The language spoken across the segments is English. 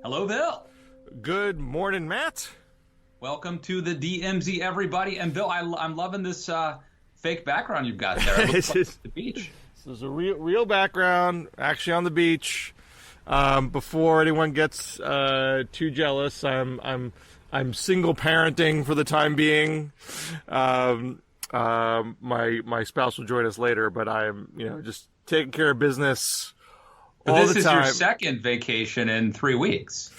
Hello, Bill. Good morning, Matt. Welcome to the DMZ, everybody. And Bill, I'm loving this fake background you've got there. It looks like the beach. This is a real background, actually on the beach. Before anyone gets too jealous, I'm single parenting for the time being. My spouse will join us later, but I'm just taking care of business all the time. This is your second vacation in 3 weeks.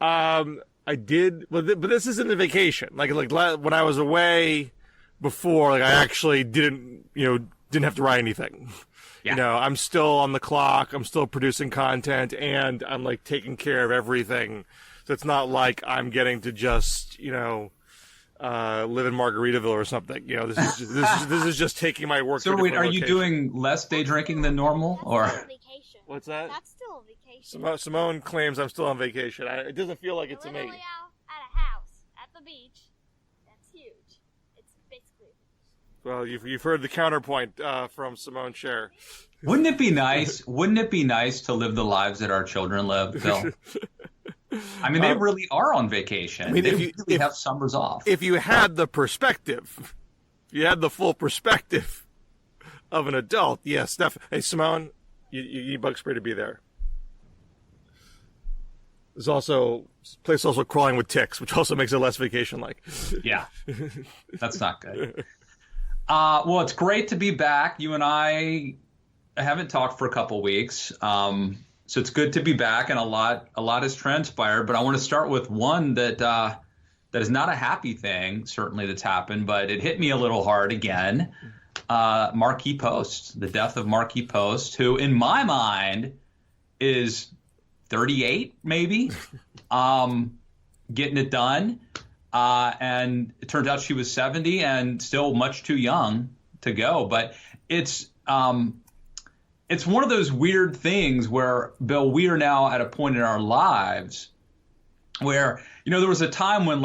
I did, but this isn't a vacation. Like when I was away before, I actually didn't have to write anything. Yeah. I'm still on the clock. I'm still producing content, and I'm taking care of everything. So it's not like I'm getting to just live in Margaritaville or something. This is just taking my work. So wait, are you doing less day drinking than normal, or? Vacation. What's that? That's still a vacation. Simone claims I'm still on vacation. It doesn't feel like it to me. Literally out at a house at the beach. That's huge. It's basically. Well, you've heard the counterpoint from Simone Scher. Wouldn't it be nice? Wouldn't it be nice to live the lives that our children live, Bill? I mean, they really are on vacation. They really have summers off. If you had the perspective, you had the full perspective of an adult, yes, definitely. Hey, Simone, you need bug spray to be there. This place also crawling with ticks, which also makes it less vacation-like. Yeah, that's not good. Well, it's great to be back. You and I haven't talked for a couple weeks, so it's good to be back, and a lot has transpired. But I want to start with one that is not a happy thing, certainly, that's happened, but it hit me a little hard again. Marquis Post, the death of Marquis Post, who in my mind is 38, maybe, getting it done. And it turns out she was 70 and still much too young to go. But it's one of those weird things where, Bill, we are now at a point in our lives where, there was a time when,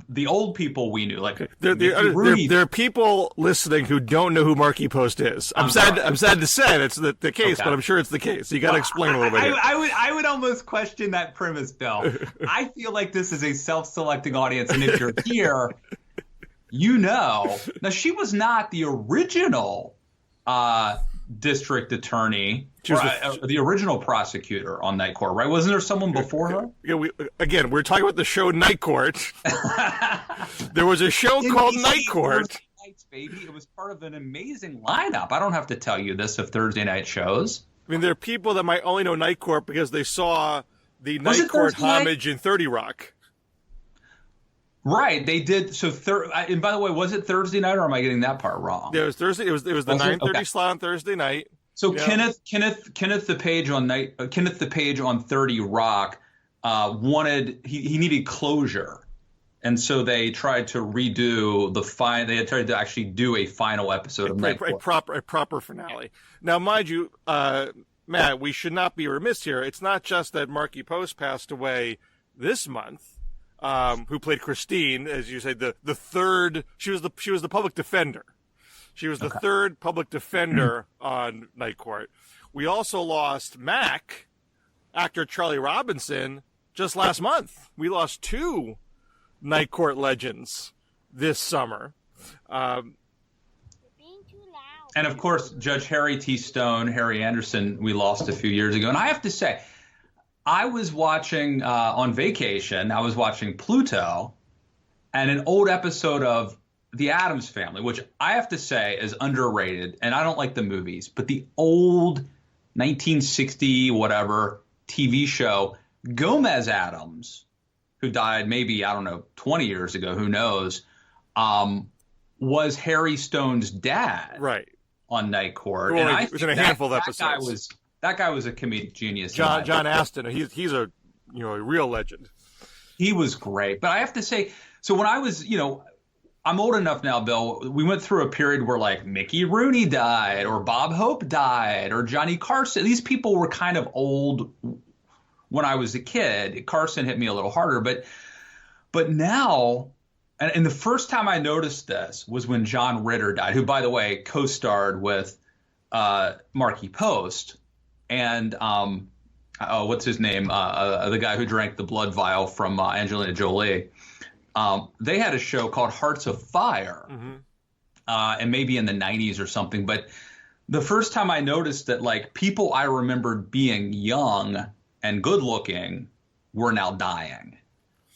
the old people we knew, there are people listening who don't know who Marquis Post is. I'm sad to say that's the case, okay. But I'm sure it's the case. You got to explain a little bit. I would almost question that premise, Bill. I feel like this is a self-selecting audience, and if you're here, now she was not the original district attorney, the original prosecutor on Night Court, right? Wasn't there someone before her? Yeah, we're talking about the show Night Court. There was a show called Night Court. Nights, baby. It was part of an amazing lineup. I don't have to tell you this of Thursday night shows. I mean, there are people that might only know Night Court because they saw the Night Court homage in 30 Rock. Right, they did. So, and by the way, was it Thursday night, or am I getting that part wrong? Yeah, it was Thursday. It was the 9:30 slot on Thursday night. So yeah. Kenneth the Page on 30 Rock wanted he needed closure, and so they tried to redo They had tried to actually do a final episode of Night Court. A proper finale. Now, mind you, Matt, we should not be remiss here. It's not just that Marquis Post passed away this month. Who played Christine, as you say, the third. She was the public defender. She was the third public defender on Night Court. We also lost Mac, actor Charlie Robinson, just last month. We lost 2 Night Court legends this summer. You're being too loud. And of course, Judge Harry T. Stone, Harry Anderson, we lost a few years ago. And I have to say, I was watching on vacation. I was watching Pluto, and an old episode of The Addams Family, which I have to say is underrated. And I don't like the movies, but the old 1960 whatever TV show, Gomez Addams, who died maybe 20 years ago, who knows, was Harry Stone's dad, right, on Night Court. Well, and I was in a handful of episodes. That guy was a comedic genius. John Aston, he's a real legend. He was great. But I have to say, so when I was, I'm old enough now, Bill, we went through a period where Mickey Rooney died, or Bob Hope died, or Johnny Carson. These people were kind of old when I was a kid. Carson hit me a little harder, but now, and the first time I noticed this was when John Ritter died, who, by the way, co-starred with Marquis Post. and what's his name? The guy who drank the blood vial from Angelina Jolie. They had a show called Hearts of Fire, and maybe in the 90s or something. But the first time I noticed that, like, people I remembered being young and good looking were now dying.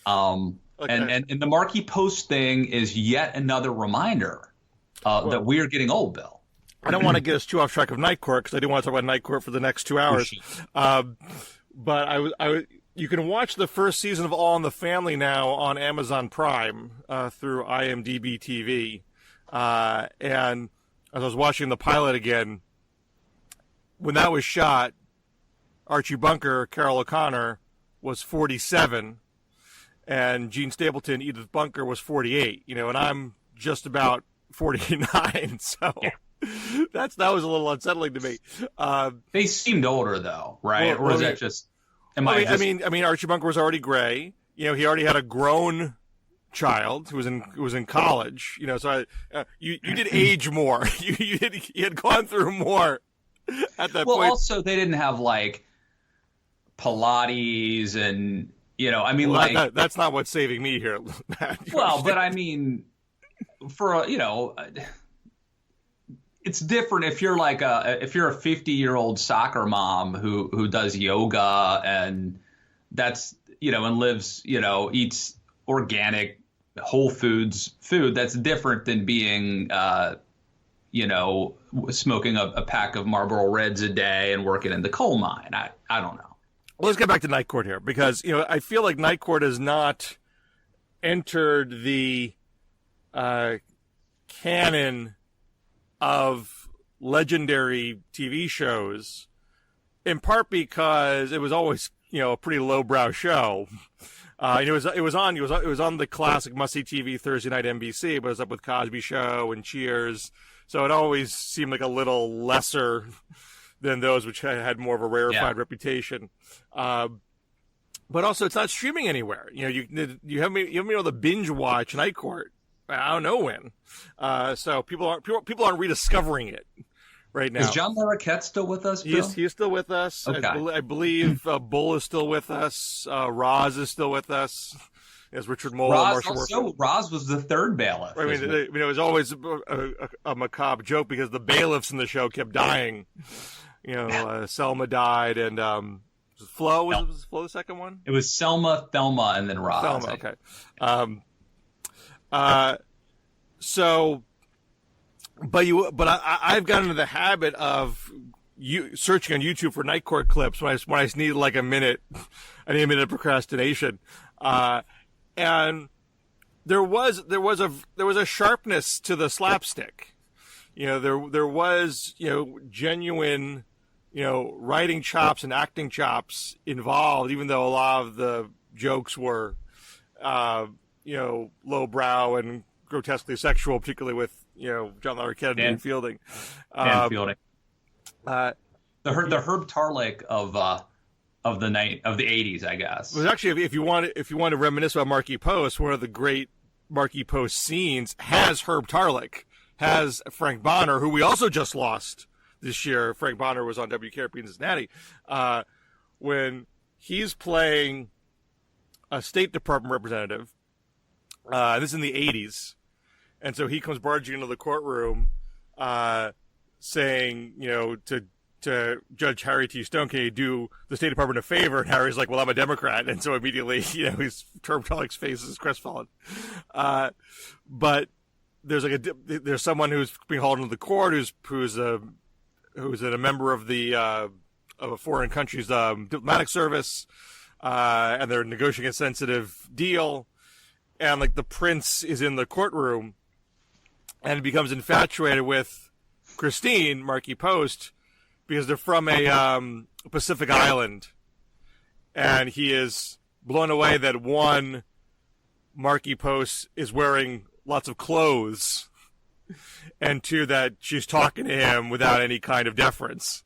And the Marky Post thing is yet another reminder that we are getting old, Bill. I don't want to get us too off track of Night Court because I do want to talk about Night Court for the next 2 hours. But you can watch the first season of All in the Family now on Amazon Prime through IMDb TV. And as I was watching the pilot again, when that was shot, Archie Bunker, Carol O'Connor, was 47, and Gene Stapleton, Edith Bunker, was 48. And I'm just about 49, so yeah. that was a little unsettling to me. They seemed older though, right? Or is that just? I mean, Archie Bunker was already gray. He already had a grown child who was in college. So you did age more. you had gone through more at that point. Well, also they didn't have like Pilates and that's not what's saving me here, Matt. Well, but I mean, for it's different if you're like if you're a 50-year-old soccer mom who does yoga and that's and lives eats organic whole foods food. That's different than being smoking a pack of Marlboro Reds a day and working in the coal mine. I don't know. Well, let's get back to Night Court here because I feel like Night Court has not entered the canon of legendary TV shows, in part because it was always a pretty lowbrow show. It was on the classic must-see TV Thursday night NBC, but it was up with Cosby Show and Cheers, so it always seemed like a little lesser than those which had more of a rarefied reputation. But also, it's not streaming anywhere. You haven't been able to binge watch Night Court. I don't know when. So people aren't rediscovering it right now. Is John Larroquette still with us, Bill? He's still with us. Okay. I believe Bull is still with us. Roz is still with us. As Richard Mole and Marshall Worth. Roz was the third bailiff. I mean, it was always a macabre joke because the bailiffs in the show kept dying. Selma died, and was Flo? Was Flo the second one? It was Selma, Thelma, and then Roz. Thelma, okay. But I've gotten into the habit of searching on YouTube for Night Court clips when I just need like a minute. I need a minute of procrastination. And there was a sharpness to the slapstick. There was genuine writing chops and acting chops involved, even though a lot of the jokes were lowbrow and grotesquely sexual, particularly with John Larroquette and Dan Fielding. The Herb Tarlick of the 80s, I guess. Well, actually, if you want to reminisce about Marky Post, one of the great Marky Post scenes has Herb Tarlick, has Frank Bonner, who we also just lost this year. Frank Bonner was on WKRP in Cincinnati, when he's playing a State Department representative. This is in the 80s. And so he comes barging into the courtroom, saying, to Judge Harry T. Stone, can you do the State Department a favor? And Harry's like, well, I'm a Democrat. And so immediately, his Herb Tarlick's face is crestfallen. But there's someone who's being hauled into the court who's a member of of a foreign country's diplomatic service, and they're negotiating a sensitive deal. And like the prince is in the courtroom and becomes infatuated with Christine, Marky Post, because they're from a Pacific island. And he is blown away that one, Marky Post is wearing lots of clothes, and two, that she's talking to him without any kind of deference.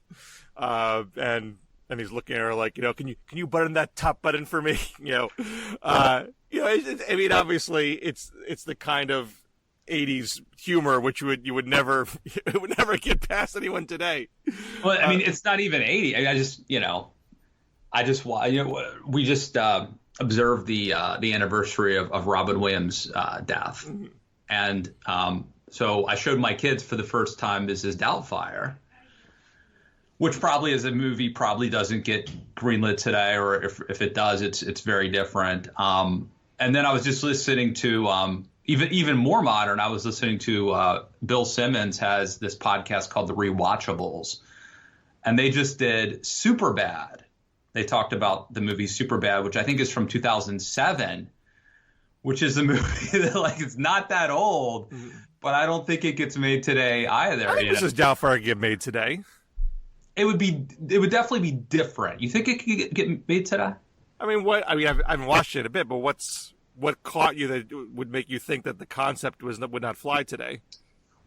And he's looking at her like, can you button that top button for me? I mean, obviously it's the kind of '80s humor, which you would never it would never get past anyone today. Well, I mean, it's not even 80. I just we just observed the anniversary of Robin Williams' death, Mm-hmm. and so I showed my kids for the first time Mrs. Doubtfire, which probably as a movie probably doesn't get greenlit today, or if it does, it's very different. And then I was just listening to even more modern. I was listening to Bill Simmons has this podcast called The Rewatchables, and they just did Superbad. They talked about the movie Superbad, which I think is from 2007, which is a movie that like it's not that old, but I don't think it gets made today either. I think Mrs. Doubtfire could get made today. It would definitely be different. You think it could get made today? I haven't watched it a bit, but what caught you that would make you think that the concept would not fly today?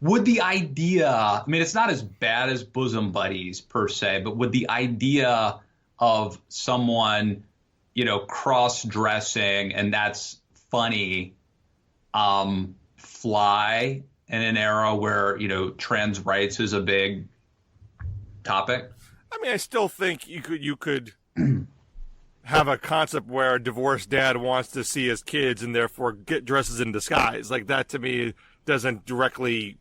Would the idea? I mean, it's not as bad as Bosom Buddies per se, but would the idea of someone, cross-dressing and that's funny, fly in an era where trans rights is a big topic? I mean, I still think you could have a concept where a divorced dad wants to see his kids and therefore get dresses in disguise. Like that to me doesn't directly,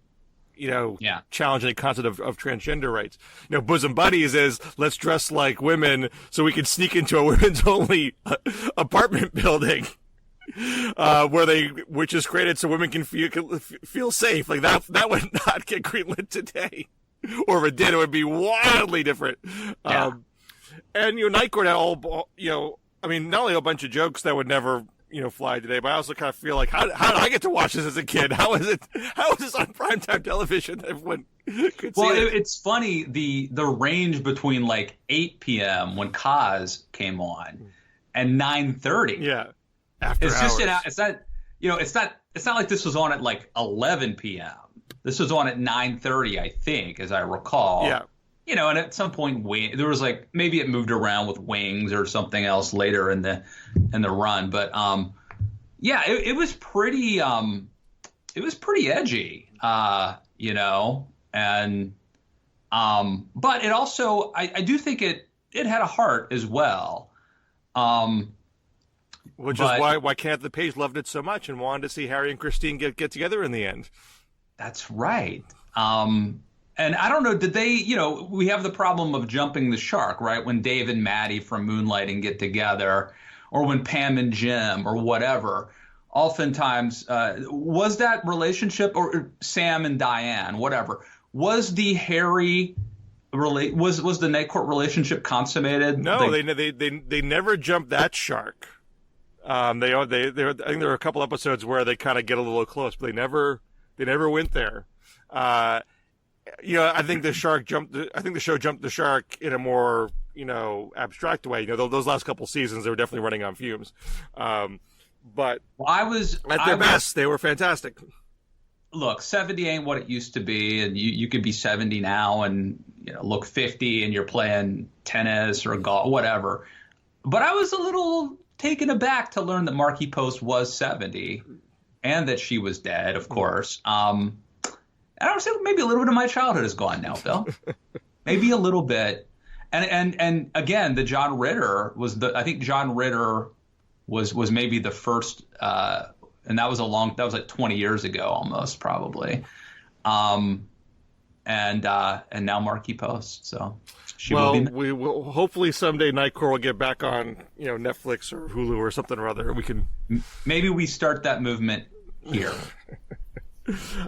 challenge any concept of transgender rights. Bosom Buddies is let's dress like women so we can sneak into a women's only apartment building. Which is created so women can feel safe. Like that would not get greenlit today, or if it did, it would be wildly different. Yeah. And Night Court had not only a bunch of jokes that would never fly today, but I also kind of feel like how did I get to watch this as a kid? How is this on primetime television that everyone could see it? It's funny the range between like 8 p.m. when Kaz came on and 9:30. Yeah. After it's hours. It's not like this was on at like 11 p.m. This was on at 9:30, I think, as I recall. Yeah. And at some point there was like maybe it moved around with Wings or something else later in the run, but it was pretty edgy, and but it also I do think it had a heart as well. Which is why Kenneth LePage loved it so much and wanted to see Harry and Christine get together in the end. That's right. And I don't know, did they, we have the problem of jumping the shark, right? When Dave and Maddie from Moonlighting get together, or when Pam and Jim or whatever. Oftentimes, was that relationship, or Sam and Diane, whatever, was the Harry was the Night Court relationship consummated? No, they never jumped that shark. I think there are a couple episodes where they kind of get a little close, but they never went there. I think the show jumped the shark in a more abstract way. Those last couple seasons they were definitely running on fumes. But at their best, they were fantastic. Look, 70 ain't what it used to be, and you could be 70 now and look 50 and you're playing tennis or golf, whatever. But I was a little taken aback to learn that Marky Post was 70 and that she was dead, of course. And I would say maybe a little bit of my childhood is gone now, Phil. Maybe a little bit. And again, the John Ritter I think John Ritter was maybe the first, and that was like 20 years ago almost, probably. And now Marky Post. So we will hopefully someday Night Court will get back on Netflix or Hulu or something or other. We can maybe we start that movement here.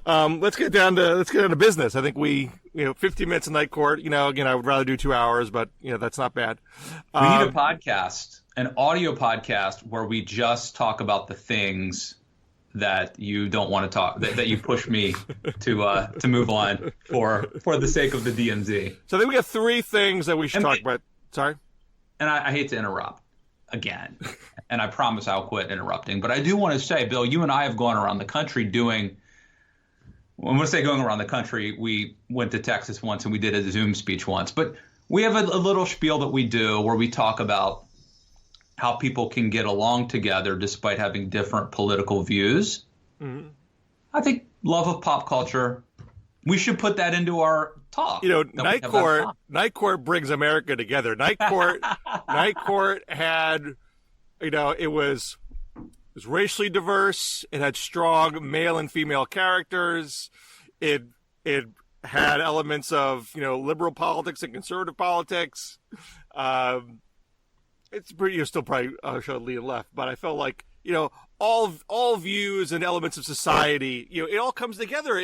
Let's get down to business. I think 50 minutes of Night Court. Again, I would rather do 2 hours, but that's not bad. We need a podcast, an audio podcast where we just talk about the things that you don't want to talk, that you push me to move on for the sake of the DMZ. So I think we got 3 things that we should talk about. Sorry? And I hate to interrupt again, and I promise I'll quit interrupting, but I do want to say, Bill, you and I have gone around the country doing, when I say going around the country, we went to Texas once and we did a Zoom speech once, but we have a little spiel that we do where we talk about how people can get along together despite having different political views. Mm-hmm. I think love of pop culture. We should put that into our talk. Night Court brings America together. Night Court had, it was racially diverse. It had strong male and female characters. It had elements of, liberal politics and conservative politics. It's pretty, you still probably showed lean left, but I felt like, all views and elements of society, it all comes together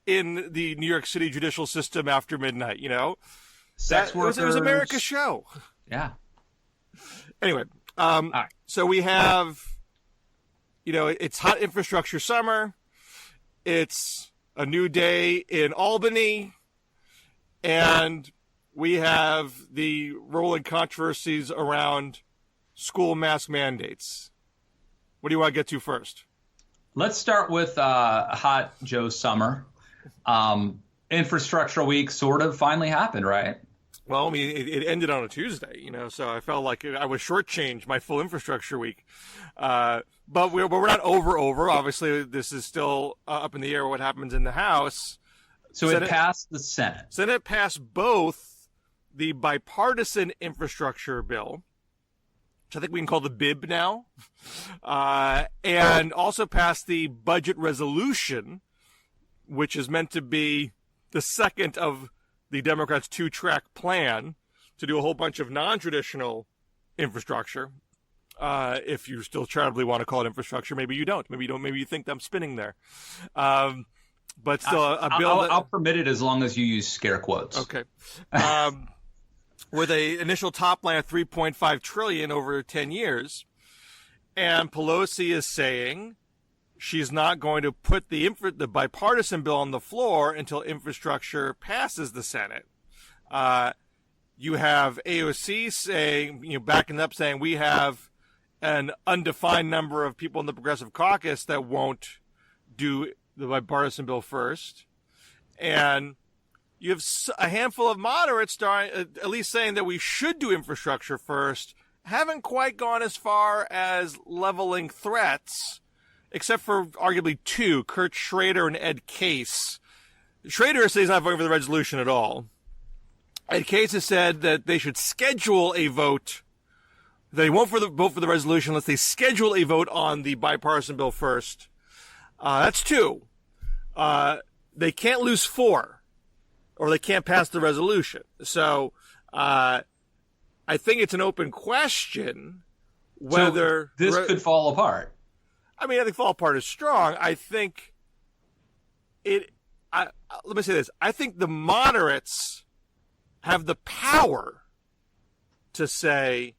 in the New York City judicial system after midnight, Sex workers. It was America's show. Yeah. Anyway, right. So we have, it's hot infrastructure summer. It's a new day in Albany. And we have the rolling controversies around school mask mandates. What do you want to get to first? Let's start with hot Joe summer. Infrastructure week sort of finally happened, right? Well, I mean, it ended on a Tuesday, so I felt like I was shortchanged my full infrastructure week. But we're not over. Obviously, this is still up in the air what happens in the House. So it passed the Senate. Senate passed both the bipartisan infrastructure bill, which I think we can call the BIB now, and also passed the budget resolution, which is meant to be the second of the Democrats' two-track plan to do a whole bunch of non-traditional infrastructure. If you still charitably want to call it infrastructure, maybe you don't. Maybe you don't. Maybe you think I'm spinning there. But still, a bill. I'll permit it as long as you use scare quotes. Okay. With an initial top line of $3.5 trillion over 10 years, and Pelosi is saying she's not going to put the bipartisan bill on the floor until infrastructure passes the Senate. You have AOC saying, backing up, saying we have an undefined number of people in the Progressive Caucus that won't do the bipartisan bill first, and you have a handful of moderates at least saying that we should do infrastructure first. Haven't quite gone as far as leveling threats, except for arguably two, Kurt Schrader and Ed Case. Schrader says he's not voting for the resolution at all. Ed Case has said that they should schedule a vote. They won't vote for the resolution unless they schedule a vote on the bipartisan bill first. That's two. They can't lose four, or they can't pass the resolution. So I think it's an open question whether this could fall apart. I mean, I think fall apart is strong. I think let me say this. I think the moderates have the power to say,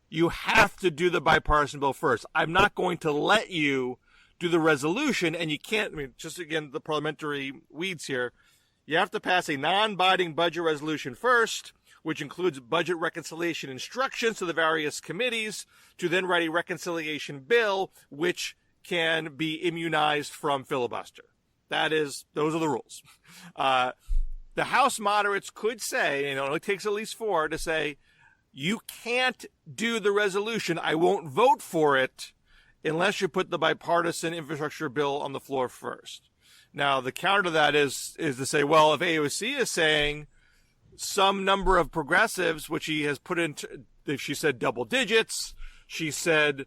you have to do the bipartisan bill first. I'm not going to let you do the resolution, and you can't, just again, the parliamentary weeds here. You have to pass a non-binding budget resolution first, which includes budget reconciliation instructions to the various committees, to then write a reconciliation bill, which can be immunized from filibuster. Those are the rules. The House moderates could say, and it only takes at least four, to say, you can't do the resolution. I won't vote for it unless you put the bipartisan infrastructure bill on the floor first. Now, the counter to that is to say, well, if AOC is saying some number of progressives, which he has put into, she said double digits, she said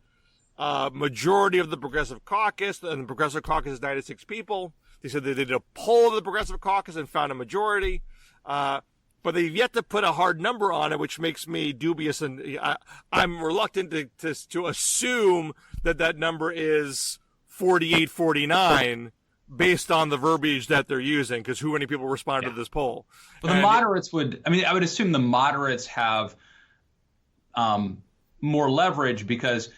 majority of the Progressive Caucus, and the Progressive Caucus is 96 people. They said they did a poll of the Progressive Caucus and found a majority. But they've yet to put a hard number on it, which makes me dubious, and I'm reluctant to assume that number is 48, 49, based on the verbiage that they're using, because who many people responded to this poll? Well, the moderates I would assume the moderates have more leverage because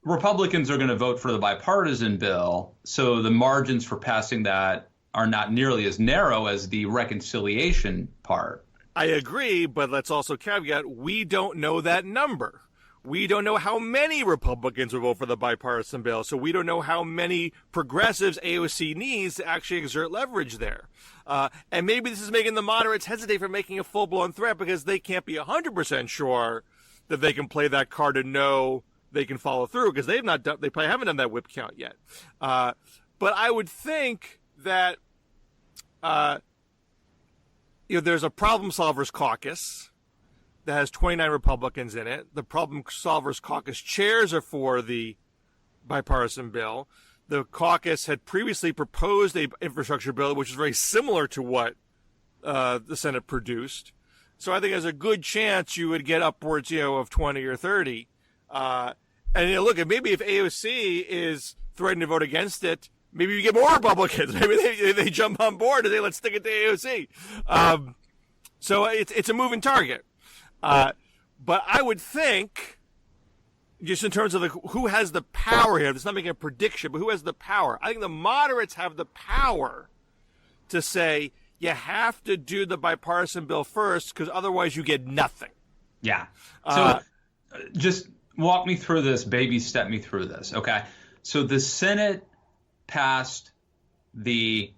Republicans are going to vote for the bipartisan bill, so the margins for passing that are not nearly as narrow as the reconciliation part. I agree, but let's also caveat, we don't know that number. We don't know how many Republicans will vote for the bipartisan bill, so we don't know how many progressives AOC needs to actually exert leverage there. And maybe this is making the moderates hesitate from making a full-blown threat because they can't be 100% sure that they can play that card and know they can follow through, because they probably haven't done that whip count yet. But I would think that, there's a problem solvers caucus that has 29 Republicans in it. The problem solvers caucus chairs are for the bipartisan bill. The caucus had previously proposed a infrastructure bill, which is very similar to what the Senate produced. So I think there's a good chance you would get upwards, of 20 or 30. And look, maybe if AOC is threatening to vote against it, maybe you get more Republicans. Maybe they jump on board and say, let's stick it to AOC. So it's a moving target. But I would think, just in terms of who has the power here, it's not making a prediction, but who has the power? I think the moderates have the power to say, you have to do the bipartisan bill first, because otherwise you get nothing. Yeah. So just walk me through this, baby step me through this. Okay. So the Senate passed the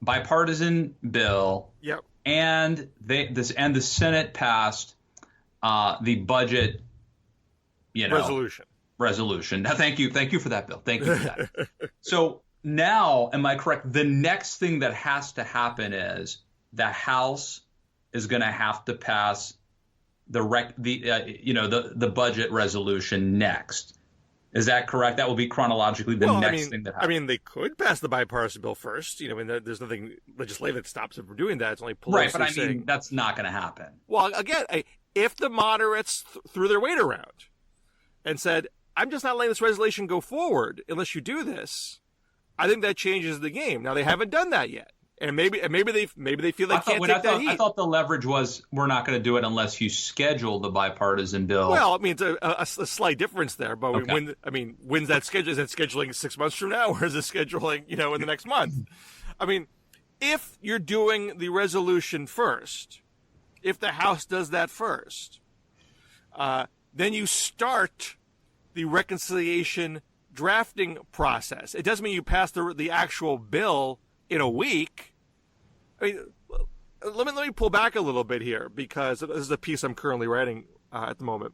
bipartisan bill. Yep. And the Senate passed the budget, resolution. Now, thank you for that, Bill. Thank you for that. So now, am I correct? The next thing that has to happen is the House is going to have to pass the budget resolution next. Is that correct? That will be chronologically the next thing that happens. They could pass the bipartisan bill first. There's nothing legislative that stops them from doing that. It's only Pelosi right, but that's not going to happen. Well, again, if the moderates threw their weight around and said, I'm just not letting this resolution go forward unless you do this, I think that changes the game. Now, they haven't done that yet. And maybe they feel they can't take that heat. I thought the leverage was we're not going to do it unless you schedule the bipartisan bill. Well, it's a slight difference there. But okay. When's that schedule? Is that scheduling 6 months from now, or is it scheduling in the next month? If you're doing the resolution first, if the House does that first, then you start the reconciliation drafting process. It doesn't mean you pass the actual bill in a week. Let me pull back a little bit here, because this is a piece I'm currently writing at the moment.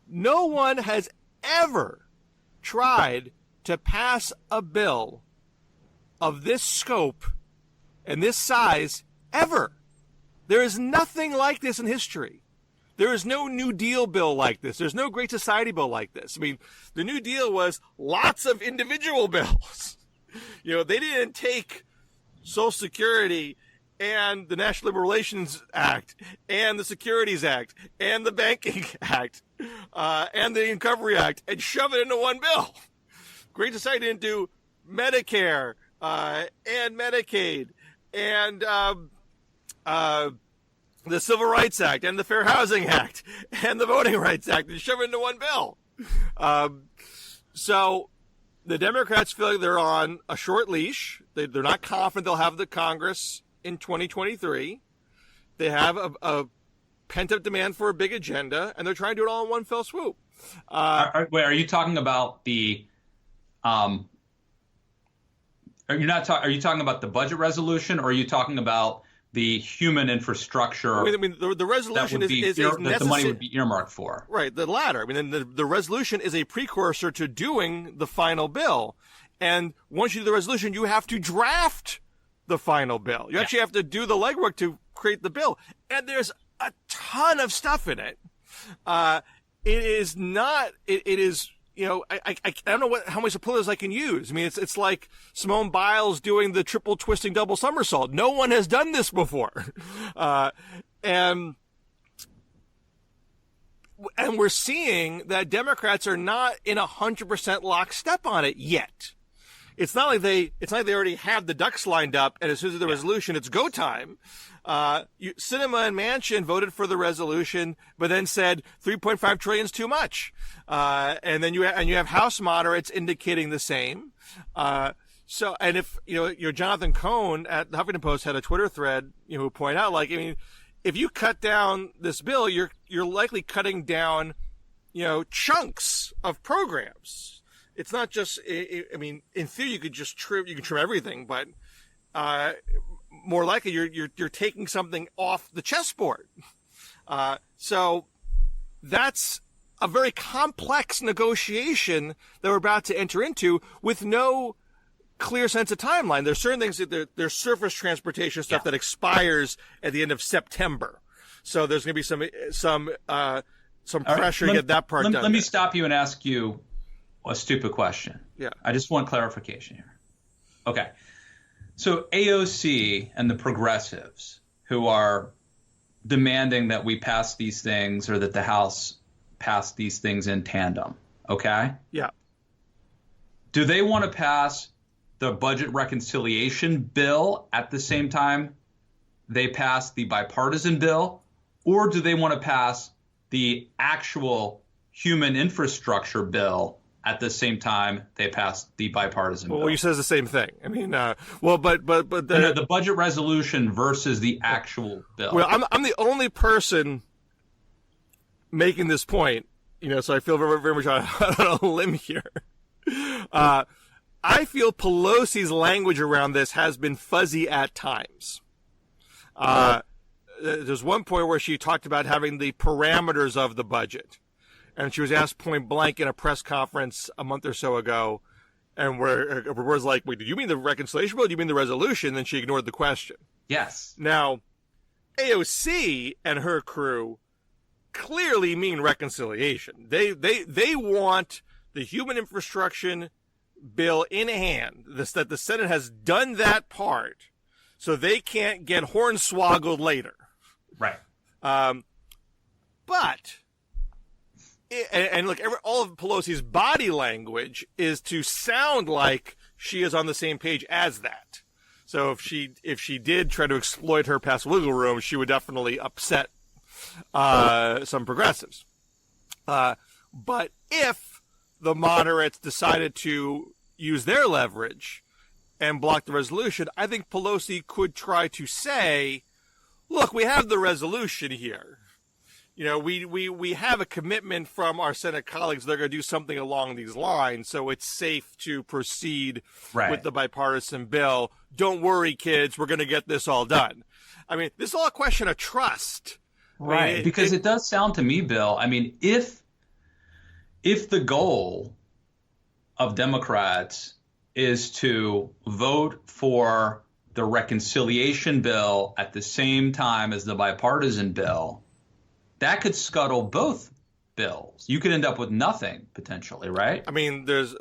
No one has ever tried to pass a bill of this scope and this size ever. There is nothing like this in history. There is no New Deal bill like this. There's no Great Society bill like this. The New Deal was lots of individual bills. They didn't take Social Security and the National Labor Relations Act and the Securities Act and the Banking Act and the Recovery Act and shove it into one bill. Great Society didn't do Medicare and Medicaid and the Civil Rights Act and the Fair Housing Act and the Voting Rights Act and shove it into one bill. So the Democrats feel like they're on a short leash. They're not confident they'll have the Congress in 2023. They have a pent-up demand for a big agenda, and they're trying to do it all in one fell swoop. Are you talking about the are you talking about the budget resolution, or are you talking about the human infrastructure? The resolution is that the money would be earmarked for. Right, the latter. The resolution is a precursor to doing the final bill. And once you do the resolution, you have to draft the final bill. You actually have to do the legwork to create the bill. And there's a ton of stuff in it. I don't know how many superlatives I can use. It's like Simone Biles doing the triple twisting double somersault. No one has done this before. And we're seeing that Democrats are not in 100% lockstep on it yet. It's not like they already have the ducks lined up, and as soon as the resolution, it's go time. Sinema and Manchin voted for the resolution, but then said 3.5 trillion is too much. And then you have House moderates indicating the same. So, and if, Jonathan Cohn at the Huffington Post had a Twitter thread, who pointed out, if you cut down this bill, you're likely cutting down, chunks of programs. It's not just, in theory, you could trim everything, but, more likely you're taking something off the chessboard. So that's a very complex negotiation that we're about to enter into with no clear sense of timeline. There's certain things that there's surface transportation stuff that expires at the end of September. So there's going to be some pressure to get that part done. Let me stop you and ask you a stupid question. Yeah. I just want clarification here. Okay. So AOC and the progressives who are demanding that we pass these things or that the House pass these things in tandem, okay? Yeah. Do they want to pass the budget reconciliation bill at the same time they pass the bipartisan bill, or do they want to pass the actual human infrastructure bill at the same time they pass the bipartisan bill? Well, you says the same thing. I mean, the budget resolution versus the actual bill. Well, I'm the only person making this point, so I feel very, very much on a limb here. I feel Pelosi's language around this has been fuzzy at times. There's one point where she talked about having the parameters of the budget. And she was asked point blank in a press conference a month or so ago, and where her was like, wait, did you mean the reconciliation bill or do you mean the resolution? Then she ignored the question. Yes. Now, AOC and her crew clearly mean reconciliation. They want the human infrastructure bill in hand, that the Senate has done that part, so they can't get hornswoggled later. Right. But, and look, all of Pelosi's body language is to sound like she is on the same page as that. So if she did try to exploit her past wiggle room, she would definitely upset some progressives. But if the moderates decided to use their leverage and block the resolution, I think Pelosi could try to say, look, we have the resolution here. We have a commitment from our Senate colleagues. They're going to do something along these lines, so it's safe to proceed with the bipartisan bill. Don't worry, kids. We're going to get this all done. I mean, this is all a question of trust. Right, I mean, because it does sound to me, Bill, I mean, if the goal of Democrats is to vote for the reconciliation bill at the same time as the bipartisan bill, that could scuttle both bills. You could end up with nothing potentially, right? I mean, there's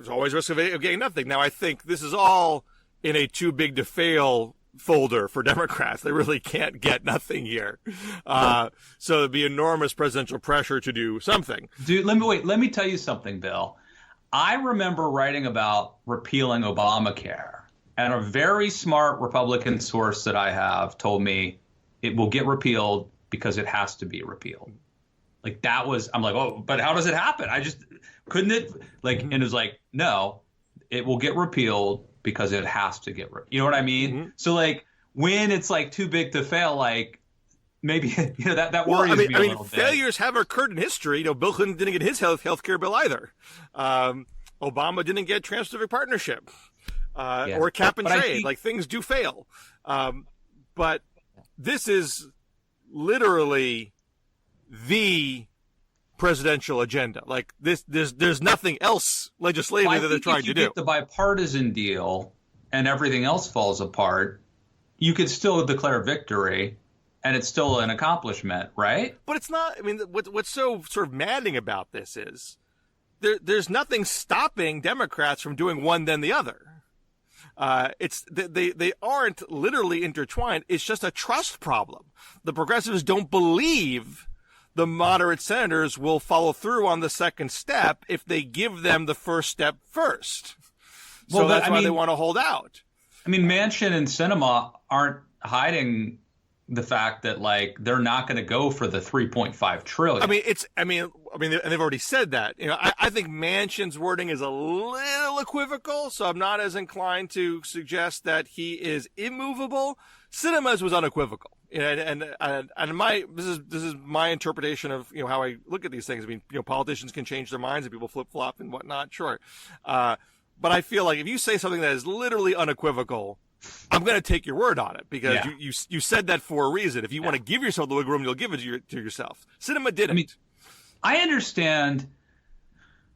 always risk of getting nothing. Now, I think this is all in a too big to fail folder for Democrats. They really can't get nothing here. So there'd be enormous presidential pressure to do something. Dude, let me tell you something, Bill. I remember writing about repealing Obamacare, and a very smart Republican source that I have told me it will get repealed because it has to be repealed. Like I'm like, oh, but how does it happen? I just couldn't it and it was like, no, it will get repealed because it has to get repealed. You know what I mean? Mm-hmm. So when it's too big to fail, maybe that worries me a little bit. Failures have occurred in history. Bill Clinton didn't get his health care bill either. Obama didn't get Trans-Pacific Partnership or cap and trade. Things do fail. But this is literally the presidential agenda. There's nothing else legislatively that they're trying to do. If the bipartisan deal and everything else falls apart, you could still declare victory, and it's still an accomplishment, right? But it's not. I mean, what's so sort of maddening about this is there's nothing stopping Democrats from doing one then the other. They aren't literally intertwined. It's just a trust problem. The progressives don't believe the moderate senators will follow through on the second step if they give them the first step first. So that's why they want to hold out. I mean, Manchin and Sinema aren't hiding the fact that they're not going to go for the 3.5 trillion. I mean, and they've already said that. I think Manchin's wording is a little equivocal, so I'm not as inclined to suggest that he is immovable. Sinema's was unequivocal. And this is my interpretation of how I look at these things. I mean, politicians can change their minds and people flip flop and whatnot, sure. But I feel like if you say something that is literally unequivocal, I'm going to take your word on it because you said that for a reason. If you want to give yourself the wiggle room, you'll give it to yourself. Sinema didn't. I understand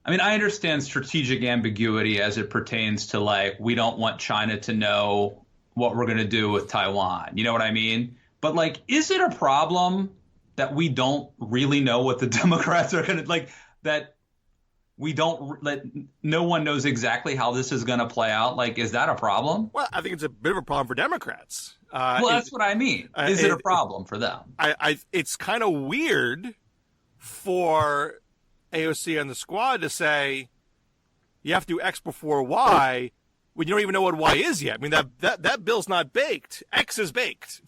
I mean, I understand strategic ambiguity as it pertains to like, we don't want China to know what we're going to do with Taiwan. You know what I mean? But like, is it a problem that we don't really know what the Democrats are going to like, that we don't let no one knows exactly how this is going to play out? Like, is that a problem? Well, I think it's a bit of a problem for Democrats. Well, that's what I mean. Is it a problem for them? It's kind of weird for AOC and the squad to say you have to do X before Y when you don't even know what Y is yet. I mean, that bill's not baked. X is baked.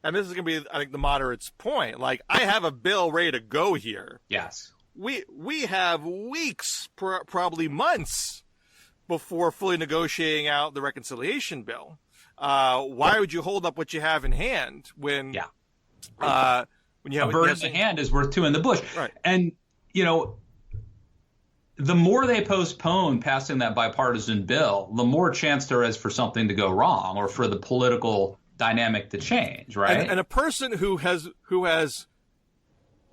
And this is going to be, I think, the moderates' point. Like, I have a bill ready to go here. Yes. We have weeks, probably months, before fully negotiating out the reconciliation bill. Why would you hold up what you have in hand when you have a bird in the hand is worth two in the bush? Right. And you know, the more they postpone passing that bipartisan bill, the more chance there is for something to go wrong or for the political dynamic to change, right? And a person who has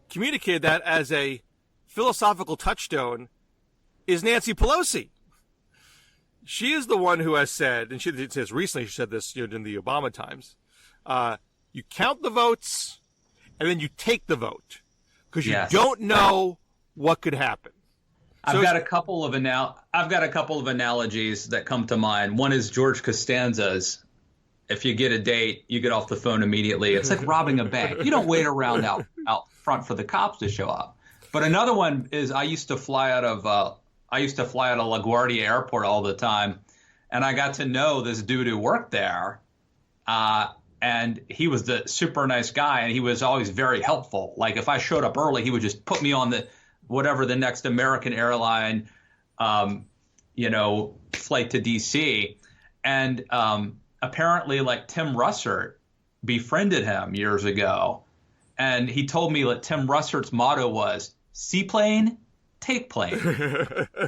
communicated that as a philosophical touchstone is Nancy Pelosi. She is the one who has said, and she says recently, she said this in the Obama times, you count the votes and then you take the vote because you don't know what could happen. I've got a couple of analogies that come to mind. One is George Costanza's. If you get a date, you get off the phone immediately. It's like robbing a bank. You don't wait around out front for the cops to show up. But another one is I used to fly out of LaGuardia Airport all the time, and I got to know this dude who worked there, and he was the super nice guy, and he was always very helpful. Like if I showed up early, he would just put me on the next American airline, flight to DC, and apparently like Tim Russert befriended him years ago, and he told me that Tim Russert's motto was seaplane, take plane.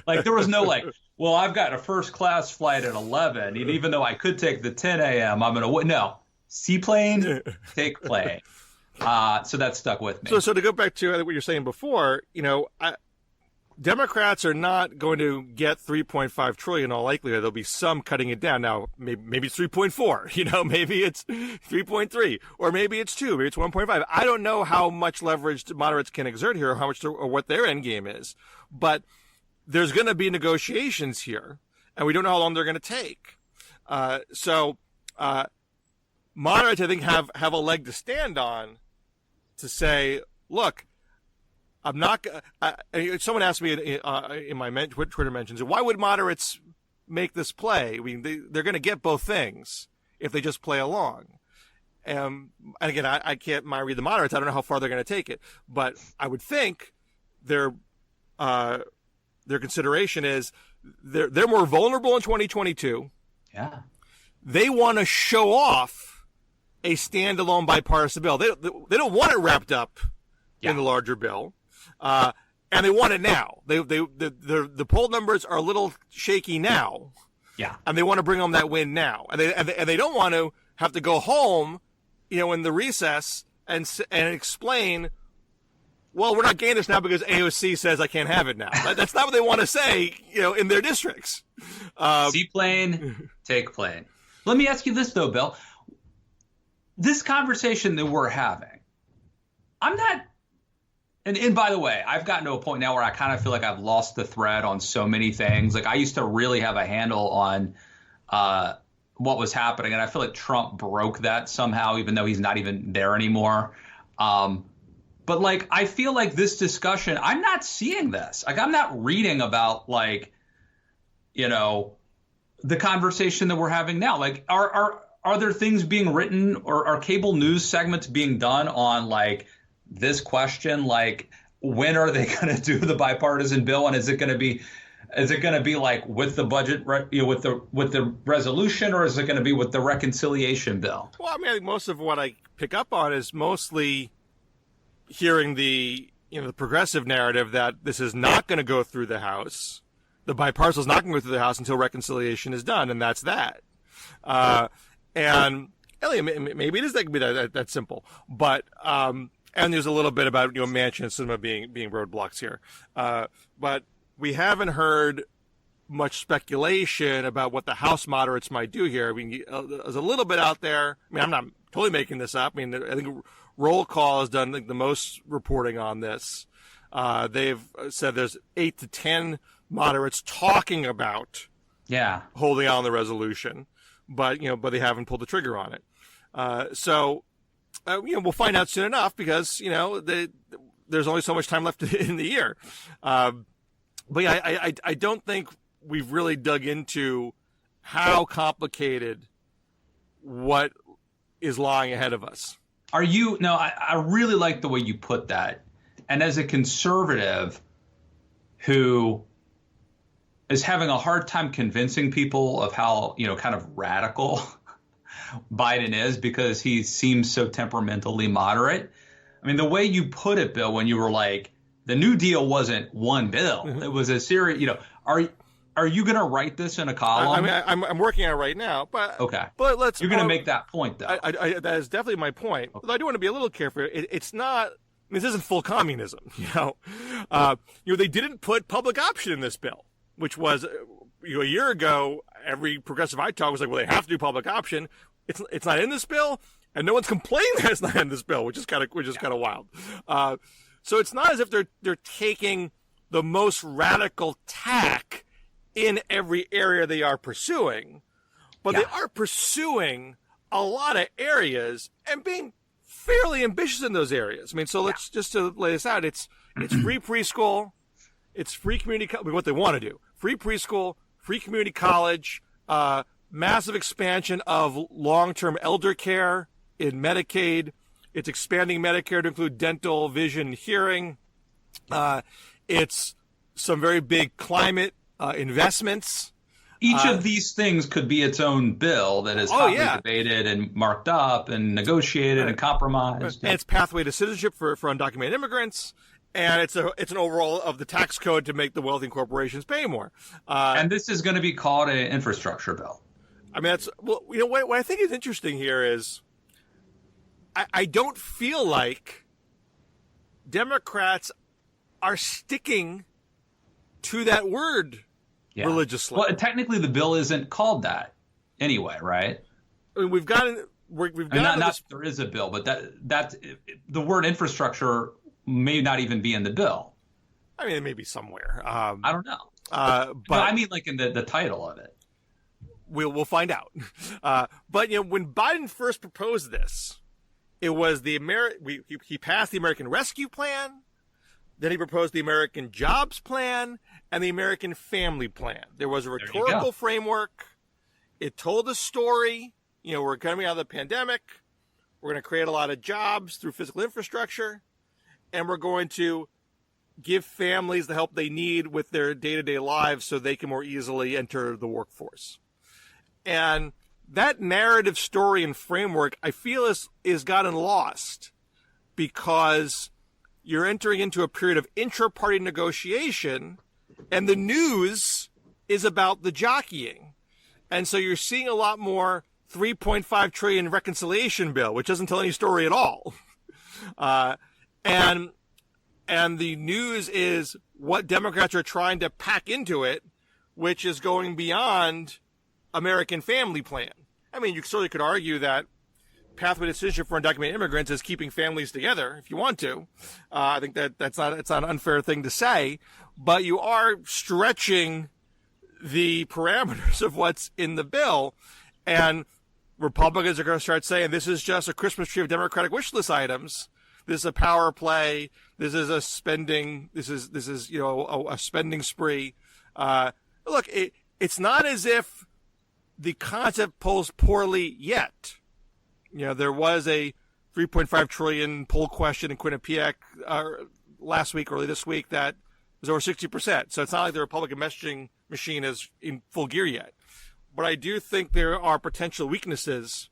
Like there was no like, well, I've got a first class flight at 11, and even though I could take the 10 a.m., I'm going to no seaplane, take plane. So that stuck with me. So to go back to what you're saying before, Democrats are not going to get 3.5 trillion in all likelihood. There'll be some cutting it down. Now, maybe it's 3.4, maybe it's 3.3, or maybe it's 2, maybe it's 1.5. I don't know how much leverage moderates can exert here, or how much or what their end game is. But there's going to be negotiations here, and we don't know how long they're going to take. So moderates, I think, have a leg to stand on to say, look, I'm not. Someone asked me in my Twitter mentions, why would moderates make this play? I mean, they're going to get both things if they just play along. And again, I can't read the moderates. I don't know how far they're going to take it, but I would think their consideration is they're more vulnerable in 2022. Yeah, they want to show off a standalone bipartisan bill. They don't want it wrapped up in the larger bill. And they want it now. The poll numbers are a little shaky now. Yeah. And they want to bring home that win now. And they don't want to have to go home, in the recess and explain, well, we're not getting this now because AOC says I can't have it now. That's not what they want to say, in their districts. Seaplane, take plane. Let me ask you this though, Bill. This conversation that we're having, I'm not. And by the way, I've gotten to a point now where I kind of feel like I've lost the thread on so many things. Like I used to really have a handle on what was happening, and I feel like Trump broke that somehow, even though he's not even there anymore. But like I feel like this discussion, I'm not seeing this. Like I'm not reading about like, the conversation that we're having now. Like are there things being written or are cable news segments being done on like this question, like when are they going to do the bipartisan bill, and is it going to be like with the budget, with the resolution, or is it going to be with the reconciliation bill? Well, I mean, I think most of what I pick up on is mostly hearing the progressive narrative that this is not going to go through the House. The bipartisan is not going to go through the House until reconciliation is done, and that's that. And maybe it is that could be that simple, but. And there's a little bit about Manchin and Sinema being roadblocks here, but we haven't heard much speculation about what the House moderates might do here. I mean, there's a little bit out there. I mean, I'm not totally making this up. I mean, I think Roll Call has done the most reporting on this. They've said there's 8 to 10 moderates talking about holding on the resolution, but they haven't pulled the trigger on it. We'll find out soon enough because there's only so much time left in the year. But yeah, I don't think we've really dug into how complicated what is lying ahead of us. I really like the way you put that. And as a conservative who is having a hard time convincing people of how, kind of radical Biden is because he seems so temperamentally moderate. I mean, the way you put it, Bill, when you were like, the New Deal wasn't one bill. Mm-hmm. It was a series, are you going to write this in a column? I'm working on it right now, but okay. But let's. You're going to make that point, though. That is definitely my point. Okay. But I do want to be a little careful. It's not. This isn't full communism, They didn't put public option in this bill, which was, a year ago. Every progressive I talked was like, well, they have to do public option. It's not in this bill, and no one's complaining that it's not in this bill, which is kind of wild. So it's not as if they're taking the most radical tack in every area they are pursuing, but they are pursuing a lot of areas and being fairly ambitious in those areas. I mean, so let's just to lay this out. It's free preschool, it's free community, what they want to do, free preschool, free community college, massive expansion of long-term elder care in Medicaid. It's expanding Medicare to include dental, vision, hearing. It's some very big climate investments. Each of these things could be its own bill that is hotly debated and marked up and negotiated and compromised. And it's pathway to citizenship for undocumented immigrants. And it's an overall of the tax code to make the wealthy corporations pay more. And this is going to be called an infrastructure bill. I mean, what I think is interesting here is I don't feel like Democrats are sticking to that word religiously. Well, technically, the bill isn't called that anyway, right? I mean, there is a bill, but that the word infrastructure may not even be in the bill. I mean, it may be somewhere. I don't know. But I mean, like in the title of it. We'll find out. But when Biden first proposed this, it was he passed the American Rescue Plan, then he proposed the American Jobs Plan and the American Family Plan. There was a rhetorical framework. It told a story. We're coming out of the pandemic. We're going to create a lot of jobs through physical infrastructure, and we're going to give families the help they need with their day-to-day lives so they can more easily enter the workforce. And that narrative, story, and framework, I feel is gotten lost because you're entering into a period of intra-party negotiation, and the news is about the jockeying. And so you're seeing a lot more $3.5 trillion reconciliation bill, which doesn't tell any story at all. And the news is what Democrats are trying to pack into it, which is going beyond American Family Plan. I mean, you certainly could argue that pathway to citizenship for undocumented immigrants is keeping families together if you want to. I think it's not an unfair thing to say, but you are stretching the parameters of what's in the bill. And Republicans are going to start saying this is just a Christmas tree of Democratic wish list items. This is a power play. This is a spending. This is a spending spree. Look, it's not as if the concept polls poorly yet. There was a $3.5 trillion poll question in Quinnipiac last week, early this week, that was over 60%. So it's not like the Republican messaging machine is in full gear yet. But I do think there are potential weaknesses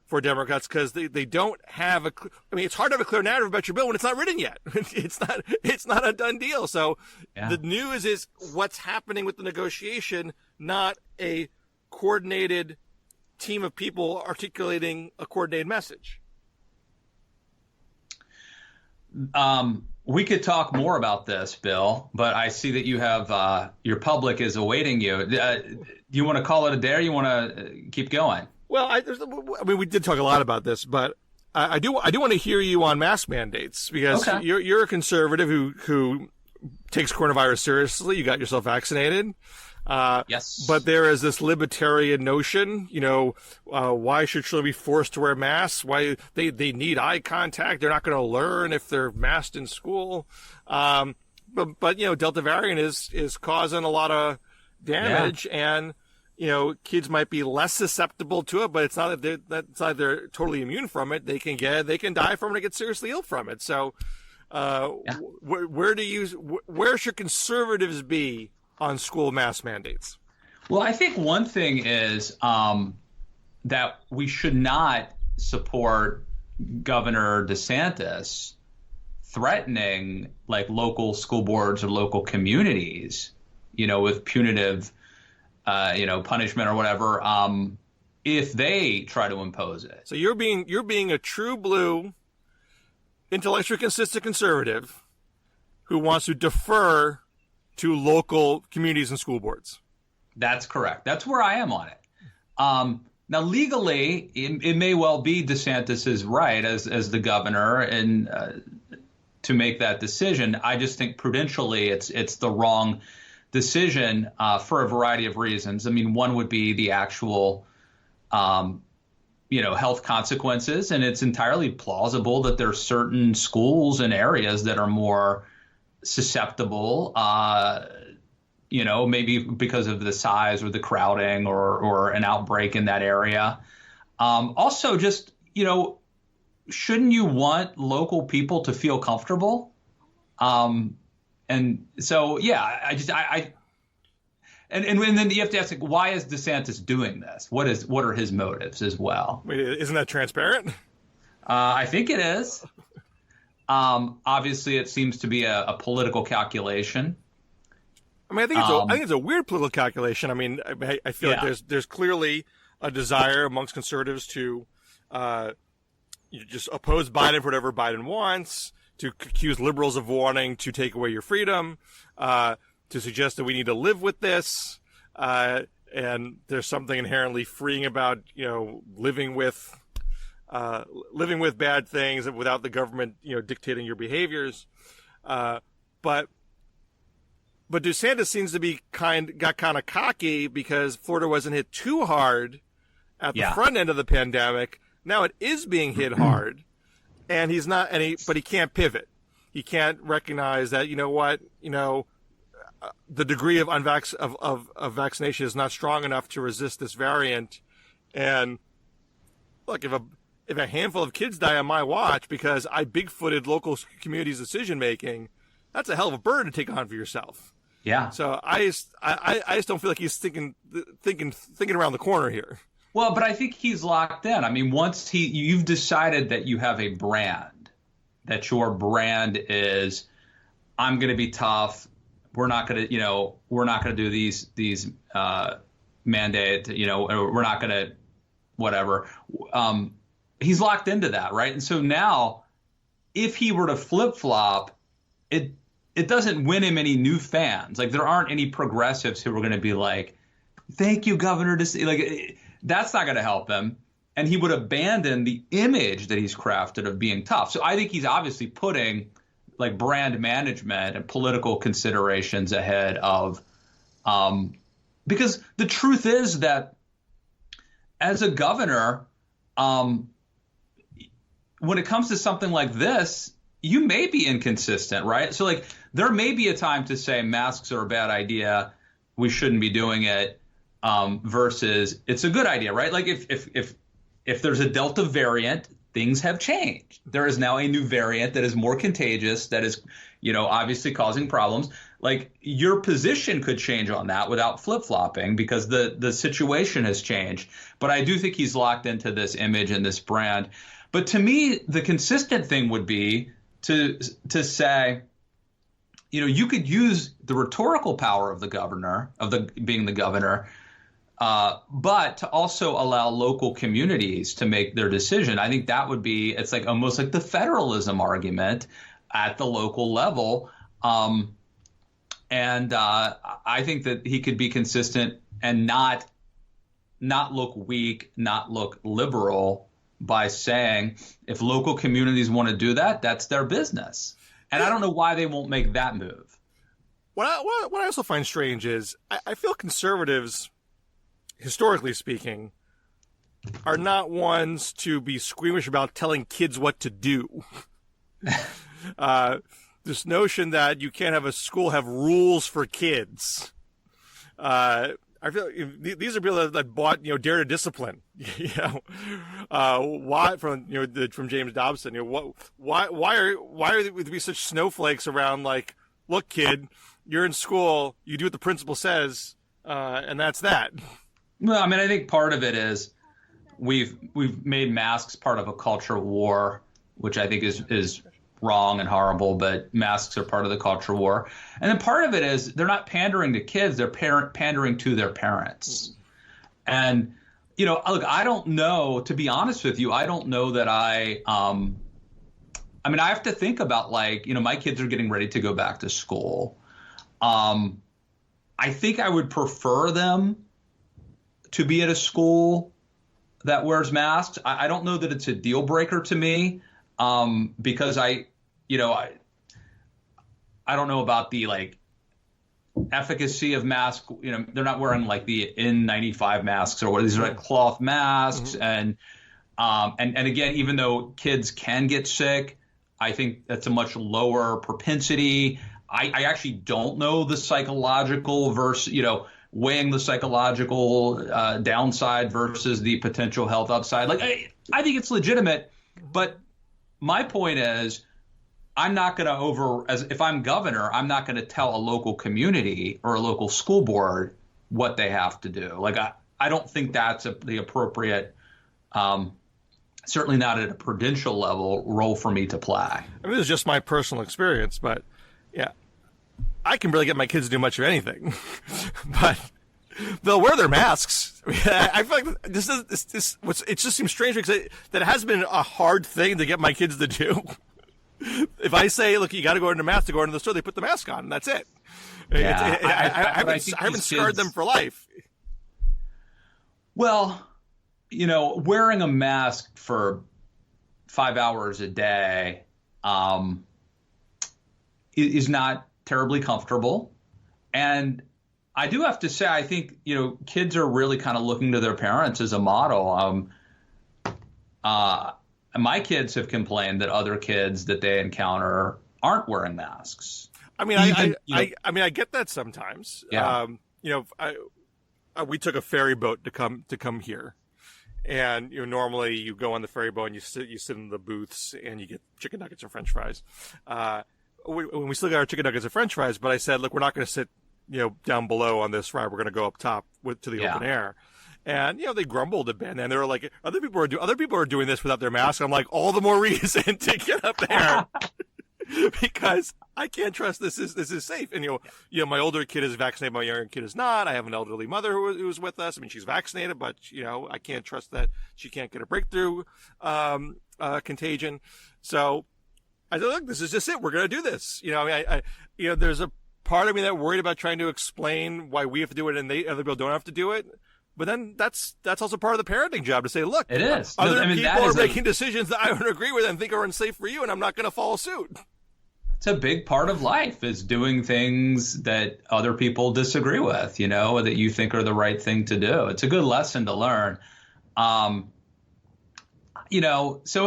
for Democrats because they don't have it's hard to have a clear narrative about your bill when it's not written yet. It's not a done deal. So the news is what's happening with the negotiation, not a coordinated team of people articulating a coordinated message. We could talk more about this, Bill, but I see that you have your public is awaiting you. Do you want to call it a day, or you want to keep going? Well, I mean, we did talk a lot about this, but I do want to hear you on mask mandates, because Okay. you're a conservative who takes coronavirus seriously. You got yourself vaccinated. Yes. But there is this libertarian notion, why should children be forced to wear masks? Why they need eye contact? They're not going to learn if they're masked in school. But Delta variant is causing a lot of damage, and kids might be less susceptible to it, but it's not that they're totally immune from it. They can die from it and get seriously ill from it. So, where should conservatives be on school mask mandates? Well, I think one thing is that we should not support Governor DeSantis threatening like local school boards or local communities, with punitive, punishment or whatever, if they try to impose it. So you're being a true blue, intellectually consistent conservative who wants to defer to local communities and school boards. That's correct. That's where I am on it. Now, legally, it may well be DeSantis' right as the governor and to make that decision. I just think prudentially it's the wrong decision for a variety of reasons. I mean, one would be the actual, health consequences, and it's entirely plausible that there are certain schools and areas that are more susceptible, maybe because of the size or the crowding or an outbreak in that area. Also, just, shouldn't you want local people to feel comfortable? And so, yeah, and then you have to ask, why is DeSantis doing this? What are his motives as well? Wait, isn't that transparent? I think it is. Obviously, it seems to be a political calculation. I mean, I think it's a weird political calculation. I mean, I feel like there's clearly a desire amongst conservatives to just oppose Biden for whatever Biden wants, to accuse liberals of wanting to take away your freedom, to suggest that we need to live with this, and there's something inherently freeing about living with bad things without the government dictating your behaviors, but DeSantis seems to be got kind of cocky because Florida wasn't hit too hard at the front end of the pandemic. Now it is being hit hard, and he's not but he can't pivot. He can't recognize that the degree of vaccination is not strong enough to resist this variant. And look, if a handful of kids die on my watch because I bigfooted local communities' decision making, that's a hell of a burden to take on for yourself. Yeah. So I just don't feel like he's thinking around the corner here. Well, but I think he's locked in. I mean, once you've decided that you have a brand, that your brand is, I'm going to be tough. We're not going to do these mandate. We're not going to whatever. He's locked into that, right? And so now, if he were to flip flop, it doesn't win him any new fans. Like, there aren't any progressives who are going to be like, "Thank you, Governor." That's not going to help him. And he would abandon the image that he's crafted of being tough. So I think he's obviously putting like brand management and political considerations ahead of, because the truth is that as a governor, when it comes to something like this, you may be inconsistent, right? So like there may be a time to say masks are a bad idea, we shouldn't be doing it, versus it's a good idea, right? Like if there's a Delta variant, things have changed. There is now a new variant that is more contagious, that is, obviously causing problems. Like your position could change on that without flip-flopping because the situation has changed. But I do think he's locked into this image and this brand. But to me, the consistent thing would be to say, you could use the rhetorical power of the governor, being the governor, but to also allow local communities to make their decision. I think that would be, it's like almost like the federalism argument, at the local level. And I think that he could be consistent and not look weak, not look liberal by saying if local communities want to do that, that's their business. And I don't know why they won't make that move. What I also find strange is I feel conservatives, historically speaking, are not ones to be squeamish about telling kids what to do. This notion that you can't have a school have rules for kids. I feel these are people that bought, Dare to Discipline. Why from James Dobson? Why are there to be such snowflakes around? Like, look, kid, you're in school, you do what the principal says, and that's that. Well, I mean, I think part of it is we've made masks part of a culture war, which I think is wrong and horrible, but masks are part of the culture war. And then part of it is they're not pandering to kids, they're pandering to their parents. And, look, I don't know, to be honest with you, I don't know that I have to think about, like, my kids are getting ready to go back to school. I think I would prefer them to be at a school that wears masks. I don't know that it's a deal breaker to me, because I don't know about the efficacy of masks. They're not wearing like the N95 masks or what. These are like cloth masks, and again, even though kids can get sick, I think that's a much lower propensity. I actually don't know the psychological versus weighing the psychological downside versus the potential health upside. Like, I think it's legitimate, but my point is, I'm not going to if I'm governor, I'm not going to tell a local community or a local school board what they have to do. Like, I don't think that's the appropriate, certainly not at a prudential level, role for me to play. I mean, this is just my personal experience, but yeah, I can barely get my kids to do much of anything, but they'll wear their masks. I feel like it just seems strange because that has been a hard thing to get my kids to do. If I say, look, you got to go into mask to go into the store, they put the mask on, and that's it. Yeah, I haven't scarred them for life. Well, wearing a mask for 5 hours a day is not terribly comfortable. And I do have to say, I think, kids are really kind of looking to their parents as a model. My kids have complained that other kids that they encounter aren't wearing masks. I mean, I get that sometimes. Yeah. We took a ferry boat to come here, and normally you go on the ferry boat and you sit in the booths and you get chicken nuggets and French fries. We still got our chicken nuggets and French fries, but I said, look, we're not going to sit down below on this ride. We're going to go up top to the open air. And, they grumbled a bit, and they were like, other people are doing this without their mask. I'm like, all the more reason to get up there because I can't trust this is safe. And, my older kid is vaccinated. My younger kid is not. I have an elderly mother who's with us. I mean, she's vaccinated, but, I can't trust that she can't get a breakthrough, contagion. So I said, look, this is just it. We're going to do this. There's a part of me that worried about trying to explain why we have to do it and other people don't have to do it. But then that's also part of the parenting job to say, look, it is. Other people are making decisions that I don't agree with and think are unsafe for you, and I'm not going to follow suit. It's a big part of life, is doing things that other people disagree with, that you think are the right thing to do. It's a good lesson to learn. So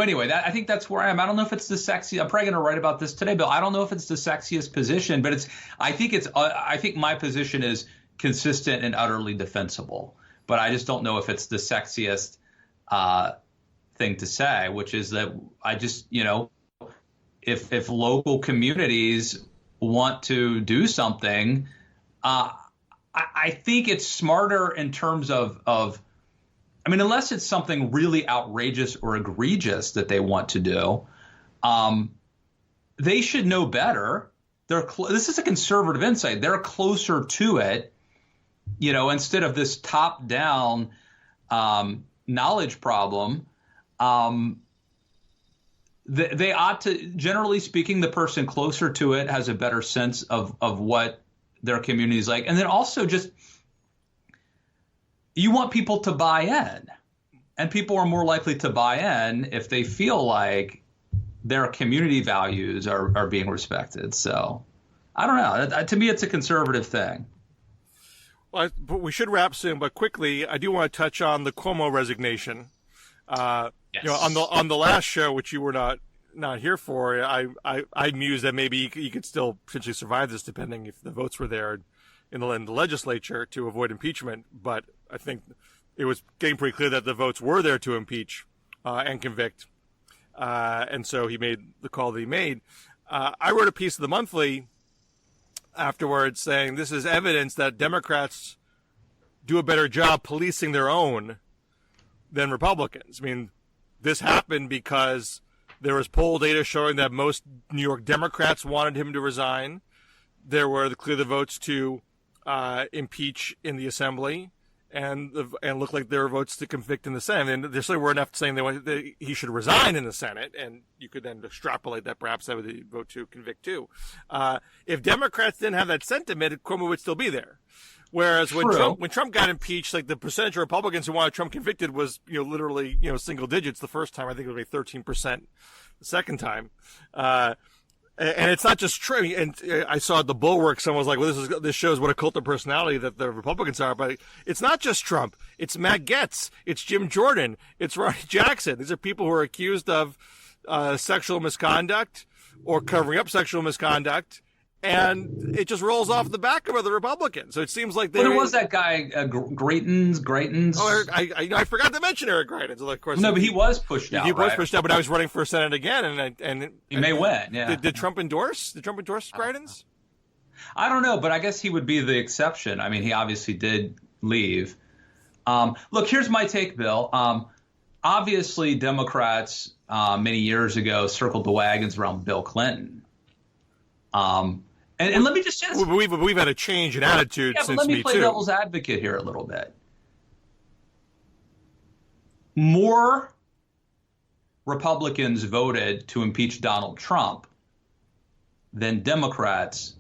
anyway, I think that's where I am. I don't know if it's the sexy. I'm probably going to write about this today, Bill. I don't know if it's the sexiest position, but I think my position is consistent and utterly defensible. But I just don't know if it's the sexiest thing to say, which is that I just, if local communities want to do something, I think it's smarter in terms of unless it's something really outrageous or egregious that they want to do, they should know better. This is a conservative insight. They're closer to it. Instead of this top-down knowledge problem, they ought to, generally speaking, the person closer to it has a better sense of what their community is like. And then also just, you want people to buy in, and people are more likely to buy in if they feel like their community values are being respected. So I don't know. To me, it's a conservative thing. Well, but we should wrap soon, but quickly, I do want to touch on the Cuomo resignation. Yes. On the last show, which you were not here for, I mused that maybe you could still potentially survive this, depending if the votes were there in the legislature to avoid impeachment. But I think it was getting pretty clear that the votes were there to impeach and convict, and so he made the call that he made. I wrote a piece of the Monthly afterwards saying this is evidence that Democrats do a better job policing their own than Republicans. I mean, this happened because there was poll data showing that most New York Democrats wanted him to resign. There were the votes to impeach in the Assembly, and looked like there were votes to convict in the Senate. And there certainly were enough saying that he should resign in the Senate, and you could then extrapolate that perhaps that would vote to convict too. If Democrats didn't have that sentiment, Cuomo would still be there. Whereas when Trump got impeached, like the percentage of Republicans who wanted Trump convicted was, literally, single digits the first time. I think it was like 13% the second time. And it's not just true. And I saw at the Bulwark, someone was like, well, this shows what a cult of personality that the Republicans are. But it's not just Trump. It's Matt Gaetz. It's Jim Jordan. It's Ronnie Jackson. These are people who are accused of sexual misconduct or covering up sexual misconduct. And it just rolls off the back of the Republicans. So it seems like there was that guy, Greitens. Oh, I forgot to mention Eric Greitens. Of course, no, but he was pushed out. He was pushed out, but I was running for Senate again, and he may win. Yeah. Did Trump endorse? Did Trump endorse Greitens? I don't know, but I guess he would be the exception. I mean, he obviously did leave. Look, here's my take, Bill. Obviously, Democrats many years ago circled the wagons around Bill Clinton. And let me just say this. We've had a change in attitude since Me Too. Let me play devil's advocate here a little bit. More Republicans voted to impeach Donald Trump than Democrats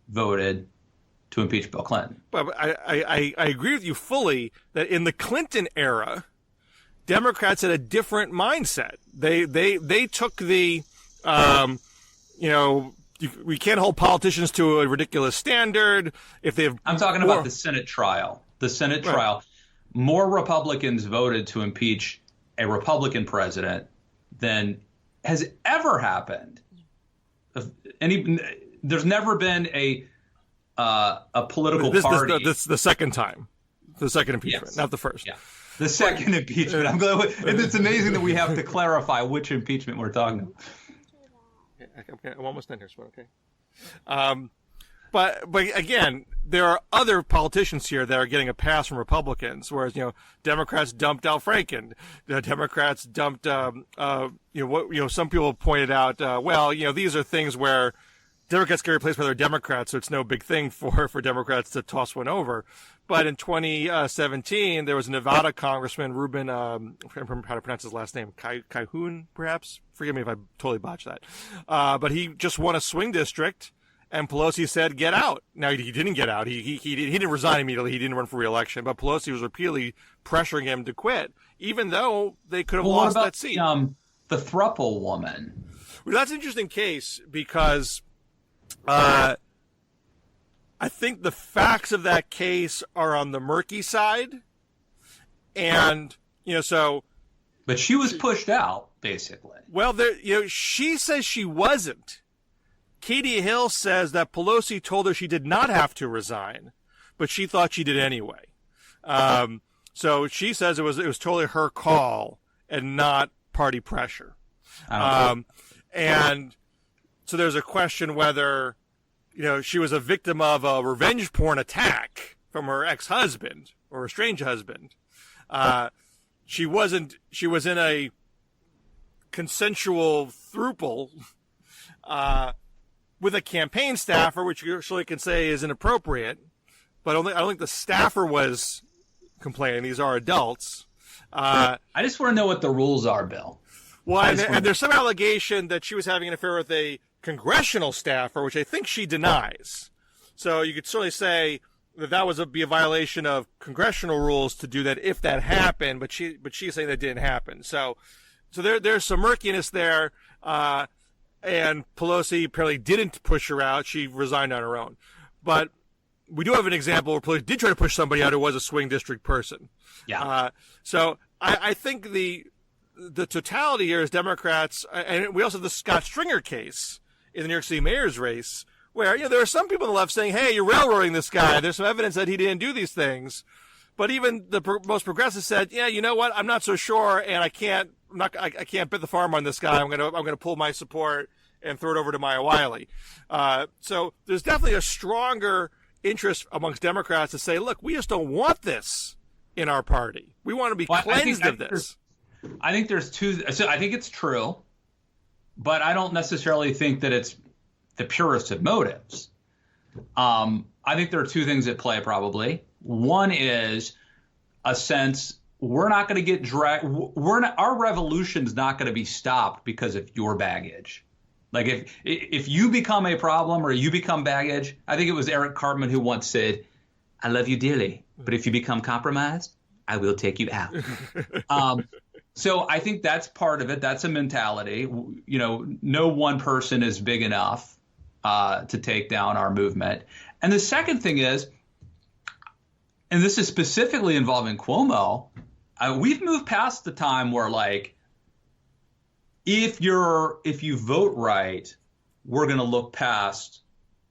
voted to impeach Bill Clinton. But I agree with you fully that in the Clinton era, Democrats had a different mindset. They took the, we can't hold politicians to a ridiculous standard. I'm talking about the Senate trial. The Senate trial. More Republicans voted to impeach a Republican president than has ever happened. There's never been a political party. This is the second time. The second impeachment, yes. Not the first. Yeah. The second impeachment. I'm glad. It's amazing that we have to clarify which impeachment we're talking about. I'm almost done here, so okay. But again, there are other politicians here that are getting a pass from Republicans, whereas Democrats dumped Al Franken, the Democrats dumped some people pointed out, these are things where Democrats get replaced by their Democrats, so it's no big thing for Democrats to toss one over. But in 2017, there was a Nevada Congressman, Ruben, I can't remember how to pronounce his last name, Calhoun, perhaps? Forgive me if I totally botched that. But he just won a swing district, and Pelosi said, get out. Now, he didn't get out. He didn't resign immediately. He didn't run for re-election. But Pelosi was repeatedly pressuring him to quit, even though they could have lost that seat. The thruple woman? Well, that's an interesting case because I think the facts of that case are on the murky side. And, But she was pushed out, basically. Well, she says she wasn't. Katie Hill says that Pelosi told her she did not have to resign, but she thought she did anyway. So she says it was totally her call and not party pressure. And so there's a question whether, she was a victim of a revenge porn attack from her ex-husband or estranged husband. She was in a consensual throuple, with a campaign staffer, which you usually can say is inappropriate, but I don't think the staffer was complaining. These are adults. I just want to know what the rules are, Bill. Well, and there's some allegation that she was having an affair with a congressional staffer, which I think she denies. So you could certainly say that would be a violation of congressional rules to do that if that happened, but she's saying that didn't happen. So there's some murkiness there, and Pelosi apparently didn't push her out. She resigned on her own. But we do have an example where Pelosi did try to push somebody out who was a swing district person. Yeah. So I think the totality here is Democrats, and we also have the Scott Stringer case in the New York City mayor's race, where there are some people on the left saying, "Hey, you're railroading this guy. There's some evidence that he didn't do these things." But even the most progressive said, "Yeah, you know what? I'm not so sure, and I can't bet the farm on this guy. I'm gonna pull my support and throw it over to Maya Wiley." So there's definitely a stronger interest amongst Democrats to say, "Look, we just don't want this in our party. We want to be cleansed of this." I think there's two. So I think it's true, but I don't necessarily think that it's the purest of motives. I think there are two things at play probably. One is a sense we're not going to get dragged. Our revolution's not going to be stopped because of your baggage. Like if you become a problem or you become baggage, I think it was Eric Cartman who once said, "I love you dearly, but if you become compromised, I will take you out." So I think that's part of it. That's a mentality. No one person is big enough to take down our movement. And the second thing is, and this is specifically involving Cuomo, we've moved past the time where, like, if you vote right, we're going to look past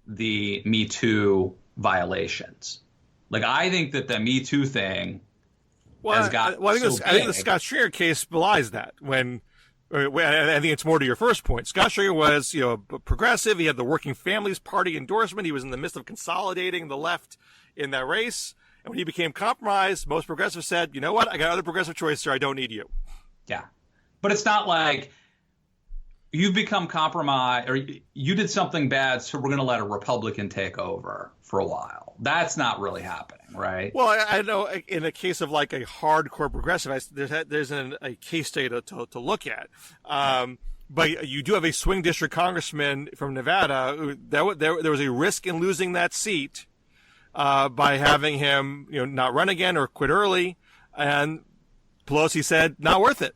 the Me Too violations. Like, I think that the Me Too thing has got I think the Scott Stringer case belies that. I think it's more to your first point. Scott Stringer was, progressive. He had the Working Families Party endorsement. He was in the midst of consolidating the left in that race. And when he became compromised, most progressives said, "You know what? I got other progressive choices here. I don't need you." Yeah. But it's not like you've become compromised or you did something bad, so we're going to let a Republican take over for a while. That's not really happening, right? Well, I know in a case of like a hardcore progressive, there's a case study to look at. But you do have a swing district congressman from Nevada. There was a risk in losing that seat by having him not run again or quit early. And Pelosi said, not worth it.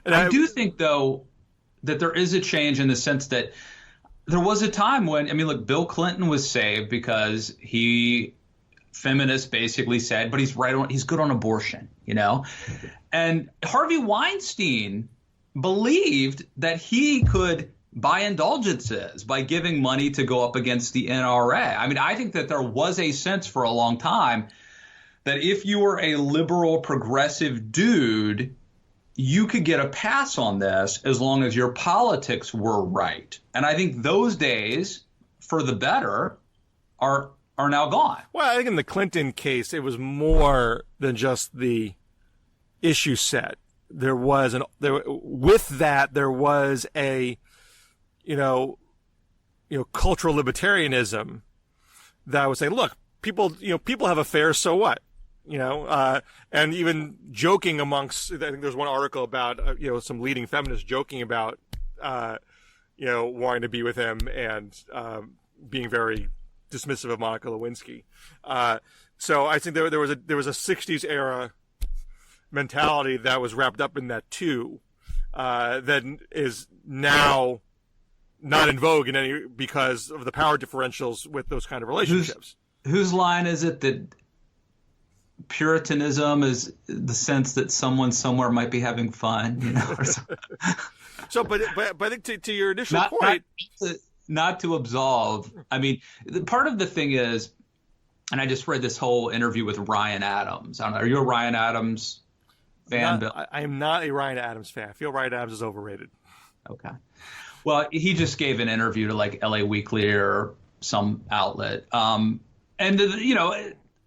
And I do think, though, that there is a change in the sense that there was a time when, look, Bill Clinton was saved because feminists basically said, but he's good on abortion, And Harvey Weinstein believed that he could buy indulgences by giving money to go up against the NRA. I think that there was a sense for a long time that if you were a liberal progressive dude, you could get a pass on this as long as your politics were right. And I think those days, for the better, are now gone. Well, I think in the Clinton case, it was more than just the issue set. There was a cultural libertarianism that would say, look, people have affairs, so what? And even joking amongst, I think there's one article about, some leading feminists joking about, wanting to be with him and being very dismissive of Monica Lewinsky. So I think there was a 60s era mentality that was wrapped up in that too, that is now not in vogue because of the power differentials with those kind of relationships. Whose line is it that Puritanism is the sense that someone somewhere might be having fun, or something? So, but I think to your initial point, not to absolve. Part of the thing is, and I just read this whole interview with Ryan Adams. I don't know. Are you a Ryan Adams fan, Bill? I am not a Ryan Adams fan. I feel Ryan Adams is overrated. Okay. Well, he just gave an interview to like LA Weekly or some outlet.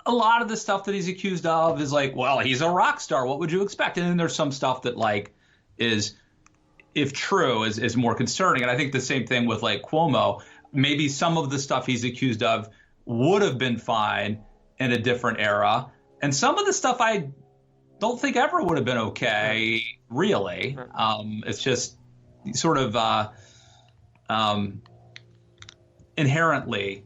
A lot of the stuff that he's accused of is like, well, he's a rock star. What would you expect? And then there's some stuff that like is, if true, is more concerning. And I think the same thing with like Cuomo. Maybe some of the stuff he's accused of would have been fine in a different era. And some of the stuff I don't think ever would have been okay really. It's just sort of inherently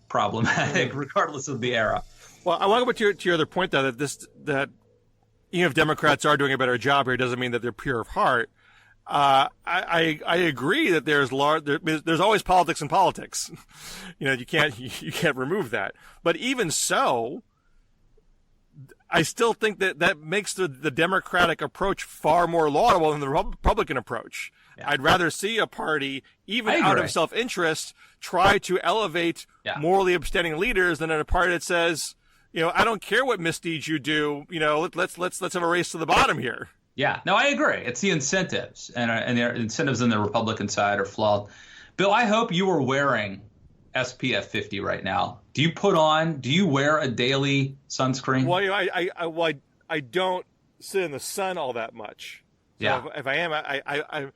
problematic, regardless of the era. Well, I want to go back to your other point, though, that even if Democrats are doing a better job here, it doesn't mean that they're pure of heart. I agree that there's always politics in politics. You can't remove that. But even so, I still think that makes the Democratic approach far more laudable than the Republican approach. Yeah. I'd rather see a party, even out of self-interest, try to elevate morally upstanding leaders than a party that says, I don't care what misdeeds you do. Let's have a race to the bottom here. Yeah, no, I agree. It's the incentives, and the incentives on the Republican side are flawed. Bill, I hope you are wearing SPF 50 right now. Do you wear a daily sunscreen? Well, I don't sit in the sun all that much. So if I am,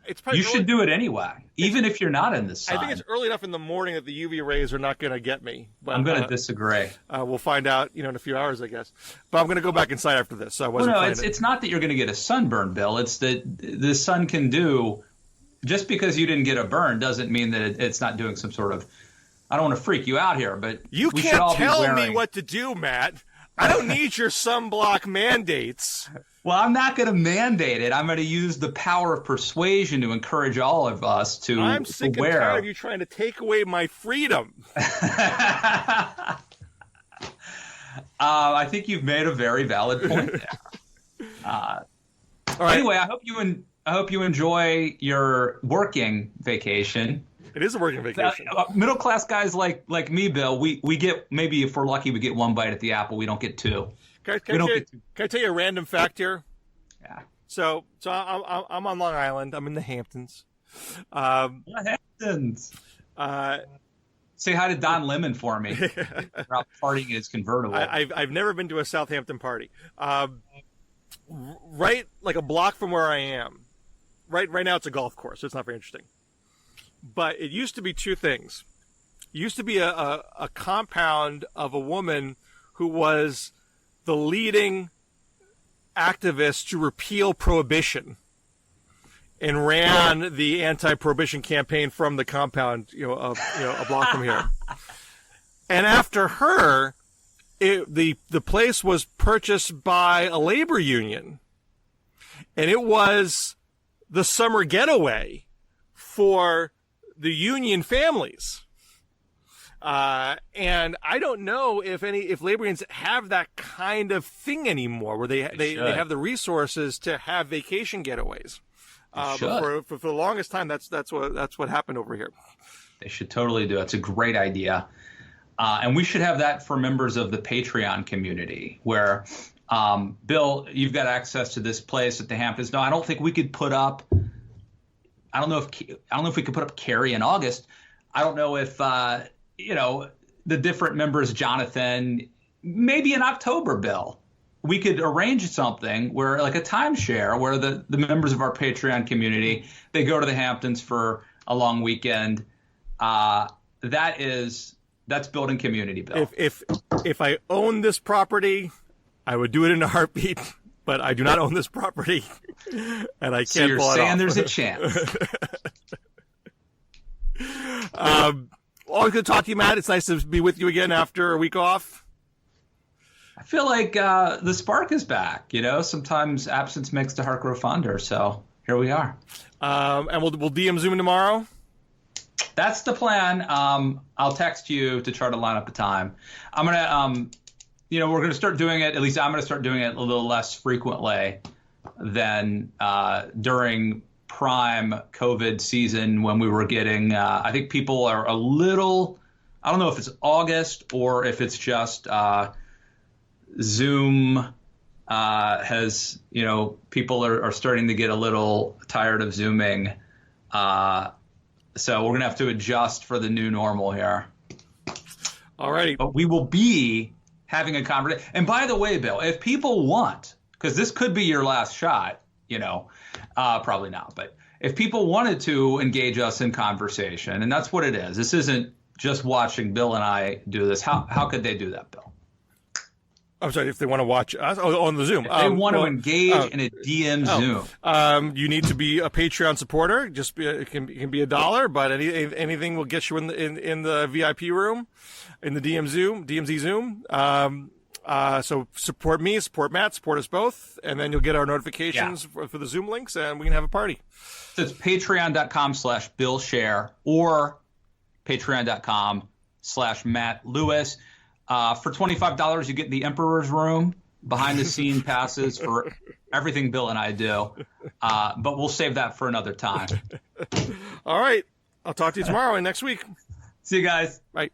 it's probably you should do it anyway, even if you're not in the sun. I think it's early enough in the morning that the UV rays are not going to get me. But, I'm going to disagree. We'll find out, in a few hours, I guess. But I'm going to go back inside after this. So it's not that you're going to get a sunburn, Bill. It's that the sun can do. Just because you didn't get a burn doesn't mean that it's not doing some sort of. I don't want to freak you out here, but you can't tell me what to do, Matt. I don't need your sunblock mandates. Well, I'm not going to mandate it. I'm going to use the power of persuasion to encourage all of us to wear. I'm sick and tired of you trying to take away my freedom. I think you've made a very valid point there. All right. Anyway, I hope you enjoy your working vacation. It is a working vacation. Middle class guys like me, Bill, we get, maybe if we're lucky, we get one bite at the apple. We don't get two. Can I tell you a random fact here? Yeah. So I'm on Long Island. I'm in the Hamptons. The Hamptons. Say hi to Don Lemon for me. About partying in his convertible. I've never been to a Southampton party. Right, like a block from where I am. Right now it's a golf course, so it's not very interesting. But it used to be two things. It used to be a compound of a woman who was the leading activist to repeal prohibition and ran the anti-prohibition campaign from the compound, a block from here. And after her, the place was purchased by a labor union, and it was the summer getaway for the union families. And I don't know if labor unions have that kind of thing anymore, where they have the resources to have vacation getaways. But for the longest time, that's what happened over here. They should totally do it. It's a great idea. And we should have that for members of the Patreon community, where, Bill, you've got access to this place at the Hamptons. No, I don't think we could put up. I don't know if we could put up Carrie in August. I don't know if the different members, Jonathan, maybe in October, Bill, we could arrange something where, like a timeshare, where the members of our Patreon community, they go to the Hamptons for a long weekend. That's building community, Bill. If I own this property, I would do it in a heartbeat. But I do not own this property, and I can't pull it off. So you're saying there's a chance. Always good to talk to you, Matt. It's nice to be with you again after a week off. I feel like the spark is back. Sometimes absence makes the heart grow fonder. So here we are. And we'll DM Zoom tomorrow. That's the plan. I'll text you to try to line up a time. I'm gonna we're going to start doing it, at least I'm going to start doing it a little less frequently than during prime COVID season, when we were getting, I think people are a little, I don't know if it's August or if it's just Zoom has, people are starting to get a little tired of Zooming. So we're going to have to adjust for the new normal here. All righty. But we will be having a conversation. And by the way, Bill, if people want, because this could be your last shot, probably not. But if people wanted to engage us in conversation, and that's what it is, this isn't just watching Bill and I do this. How could they do that, Bill? I'm sorry, if they want to watch us on the Zoom. If they want to engage in a DM Zoom. You need to be a Patreon supporter. Just it can be $1, but anything will get you in the VIP room, in the DMZ Zoom. So support me, support Matt, support us both, and then you'll get our notifications for the Zoom links, and we can have a party. So it's patreon.com/Bill Scher or patreon.com/Matt Lewis. For $25, you get the Emperor's Room, behind-the-scene passes for everything Bill and I do. But we'll save that for another time. All right. I'll talk to you tomorrow and next week. See you guys. Bye.